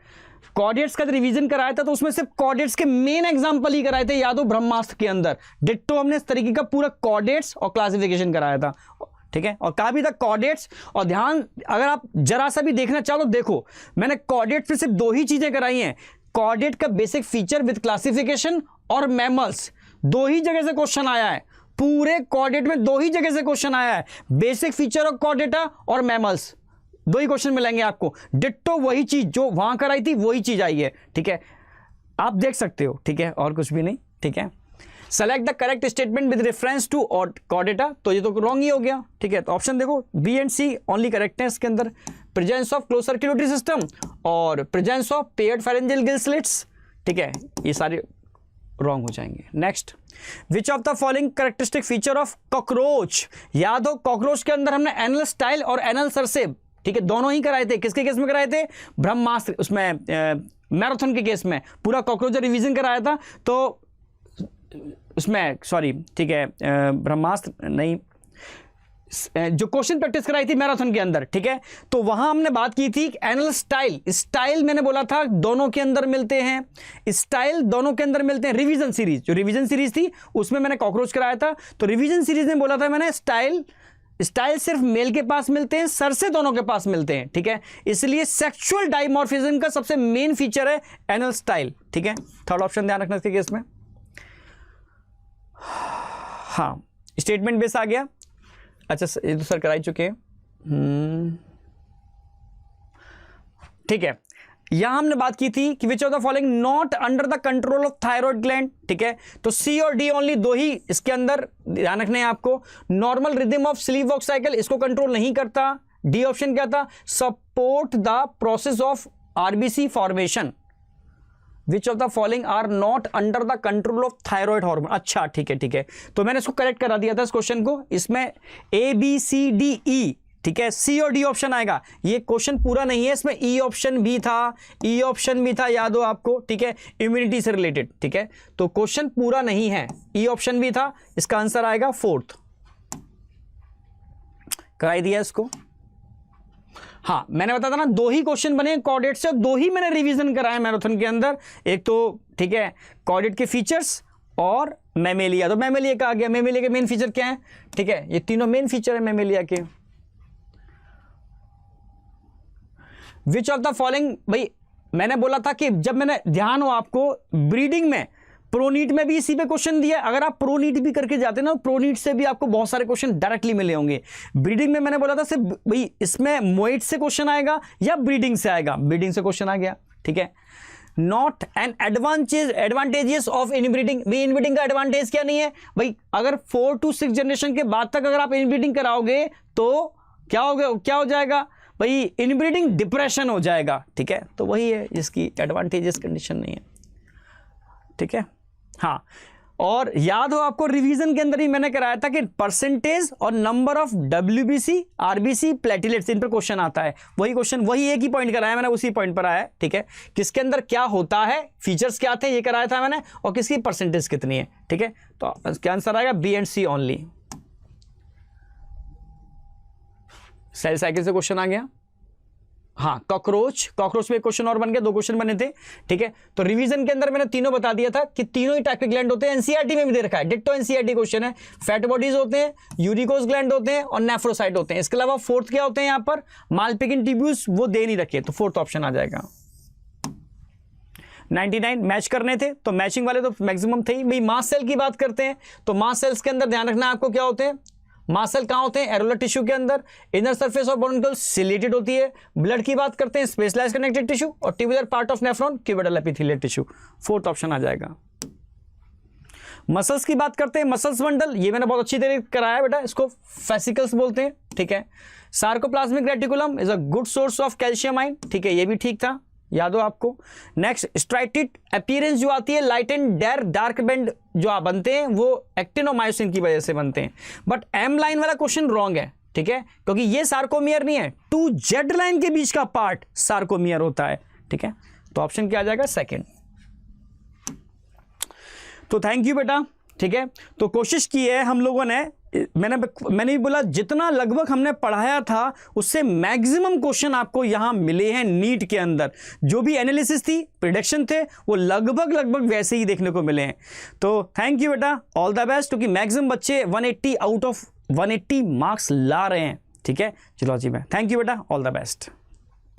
D: कॉर्डेट्स का रिवीजन कराया था, तो उसमें सिर्फ कॉर्डेट्स के मेन एग्जांपल ही कराए थे, याद हो ब्रह्मास्त्र के अंदर। डिट्टो हमने इस तरीके का पूरा कॉर्डेट्स और क्लासिफिकेशन कराया था। ठीक है। और कहा भी था कॉर्डेट्स, और ध्यान अगर आप जरा सा भी देखना चाहो तो देखो, मैंने कॉर्डेट पे सिर्फ 2 ही चीजें कराई हैं, कॉर्डेट का बेसिक फीचर विद क्लासिफिकेशन और मैमल्स, 2 ही जगह से क्वेश्चन आया है, पूरे कॉर्डेट में 2 ही जगह से क्वेश्चन आया है, बेसिक फीचर ऑफ कॉर्डेटा और मैमल्स, 2 ही क्वेश्चन मिलेंगे आपको। डिट्टो वही चीज जो वहां कराई थी वही चीज आई है, ठीक है, आप देख सकते हो, ठीक है, और कुछ भी नहीं, ठीक है। Select the correct statement with reference to chordata, तो ये तो रॉन्ग ही हो गया, ठीक है। तो ऑप्शन देखो B and C only correct है इसके अंदर, presence of close circulatory system और presence of paired pharyngeal gill slits, ठीक है, ये सारे रॉन्ग हो जाएंगे। Next, which of the following characteristic feature of cockroach, याद हो कॉकरोच के अंदर हमने एनल स्टाइल और एनल सरसेब, ठीक है, दोनों ही कराए थे, किसके केस में कराए थे, ब्रह्मास्त्र, उसमें मैराथन के केस में पूरा कॉकरोच रिवीजन कराया था, तो उसमें सॉरी, ठीक है, ब्रह्मास्त्र नहीं, जो क्वेश्चन प्रैक्टिस कराई थी मैराथन के अंदर, ठीक है, तो वहां हमने बात की थी एनल स्टाइल, स्टाइल मैंने बोला था दोनों के अंदर मिलते हैं, स्टाइल दोनों के अंदर मिलते हैं। रिवीजन सीरीज, जो रिवीजन सीरीज थी उसमें मैंने कॉकरोच कराया था, तो रिवीजन सीरीज में बोला था मैंने स्टाइल सिर्फ मेल के पास मिलते हैं, सर से दोनों के पास मिलते हैं, ठीक है, इसलिए सेक्सुअल डाइमॉर्फिज्म का सबसे मेन फीचर है एनल स्टाइल, ठीक है। थर्ड ऑप्शन ध्यान रखना इसके केस में। हाँ, स्टेटमेंट बेस आ गया, अच्छा ये तो सर करा ही चुके हैं, ठीक है। यहां हमने बात की थी कि विच of the following not under the control of thyroid gland, ठीक है, तो सी और डी ओनली 2 ही इसके अंदर ध्यान रखने हैं आपको। Normal rhythm of sleep wake cycle इसको कंट्रोल नहीं करता, डी ऑप्शन क्या था, support the process of RBC formation, which of the following are not under the control of thyroid hormone. अच्छा ठीक है, ठीक है, तो मैंने इसको करेक्ट करा दिया था इस क्वेश्चन को, इसमें ए बी सी डी ई, ठीक है, सी और डी ऑप्शन आएगा, ये क्वेश्चन पूरा नहीं है, इसमें ई ऑप्शन भी था, ई ऑप्शन भी था, याद हो आपको, ठीक है, इम्यूनिटी से रिलेटेड, ठीक है, तो क्वेश्चन पूरा नहीं है, ई ऑप्शन भी था, इसका आंसर आएगा 4th, कराई दिया इसको। हाँ, मैंने बताया था ना 2 ही क्वेश्चन बने कॉर्डेट से, 2 ही मैंने रिवीजन कराया मैराथन के अंदर, एक तो ठीक है कॉर्डेट के फीचर्स और मैमेलिया, तो मैमेलिया का आ गया, मैमेलिया के मेन फीचर क्या है, ठीक है, ये तीनों मेन फीचर है मैमेलिया के। विच ऑफ द फॉलोइंग, भाई मैंने बोला था कि जब मैंने, ध्यान हो आपको, ब्रीडिंग में प्रोनीट में भी इसी पे क्वेश्चन दिया, अगर आप प्रोनीट भी करके जाते ना, प्रोनीट से भी आपको बहुत सारे क्वेश्चन डायरेक्टली मिले होंगे। ब्रीडिंग में मैंने बोला था सिर्फ भाई इसमें मोइट से क्वेश्चन आएगा या ब्रीडिंग से आएगा, ब्रीडिंग से क्वेश्चन आ गया, ठीक है। Not an advantages of inbreeding, भाई इनब्रीडिंग का एडवांटेज क्या नहीं है भाई, अगर 4 to 6 जनरेशन के बाद तक अगर आप इनब्रीडिंग कराओगे तो क्या हो जाएगा भाई, इनब्रीडिंग डिप्रेशन हो जाएगा, ठीक है, तो वही है इसकी एडवांटेजेस कंडीशन नहीं है, ठीक है। हाँ, और याद हो आपको रिवीजन के अंदर ही मैंने कराया था कि परसेंटेज और number of WBC, RBC, platelets, इन पर क्वेश्चन आता है, वही क्वेश्चन, वही एक ही पॉइंट कराया मैंने, उसी पॉइंट पर आया, ठीक है, किसके अंदर क्या होता है, फीचर्स क्या थे, ये कराया था मैंने, और किसकी परसेंटेज कितनी है, ठीक है, तो क्या आंसर आएगा, B and C only. Cell cycle से क्वेश्चन आ गया। हाँ, कॉकरोच में क्वेश्चन और बन गया, 2 क्वेश्चन बने थे, ठीक है। तो रिवीजन के अंदर मैंने तीनों बता दिया था कि तीनों ही टाइप के ग्लैंड होते हैं, एनसीईआरटी में भी दे रखा है, डिट्टो एनसीईआरटी क्वेश्चन है, फैट बॉडीज होते हैं, यूरिकोस ग्लैंड होते हैं और नेफ्रोसाइट होते हैं। इसके अलावा 4th क्या होते हैं यहाँ पर, मालपिकिन ट्यूब्यूल्स, वो दे नहीं रखे, तो 4th ऑप्शन आ जाएगा। 99 मैच करने थे, तो मैचिंग वाले तो मैक्सिमम थे ही। भाई मास सेल की बात करते हैं, तो मास सेल्स के अंदर ध्यान रखना आपको क्या होते हैं, मास सेल कहां होते हैं, एरोलर टिश्यू के अंदर, inner surface of bronchiole ciliated होती है। ब्लड की बात करते हैं, स्पेशलाइज्ड कनेक्टेड टिश्यू, और tubular part of nephron, cuboidal epithelial tissue, 4th option आ जाएगा। मसल्स की बात करते हैं, मसल्स बंडल, ये मैंने बहुत अच्छी तरह कराया बेटा, इसको फेसिकल्स बोलते हैं, ठीक है। Sarcoplasmic reticulum is a good source of calcium ion, ठीक है, ये भी ठीक था, याद हो आपको। नेक्स्ट, स्ट्राइटेड अपीयरेंस जो आती है, लाइट एंड डार्क बैंड जो आप बनते हैं वो एक्टिनोमायोसिन की वजह से बनते हैं। बट एम लाइन वाला क्वेश्चन रॉन्ग है, ठीक है, क्योंकि ये सार्कोमियर नहीं है, 2 जेड लाइन के बीच का पार्ट सार्कोमियर होता है, ठीक है, तो ऑप्शन क्या आ जाएगा, 2nd। तो थैंक यू बेटा, ठीक है। तो कोशिश की है हम लोगों ने, मैंने भी बोला जितना लगभग हमने पढ़ाया था उससे मैक्सिमम क्वेश्चन आपको यहां मिले हैं नीट के अंदर। जो भी एनालिसिस थी, प्रिडिक्शन थे, वो लगभग वैसे ही देखने को मिले हैं। तो थैंक यू बेटा, ऑल द बेस्ट, क्योंकि मैक्सिमम बच्चे 180 आउट ऑफ 180 मार्क्स ला रहे हैं। ठीक है, जुलॉजी में। थैंक यू बेटा, ऑल द बेस्ट।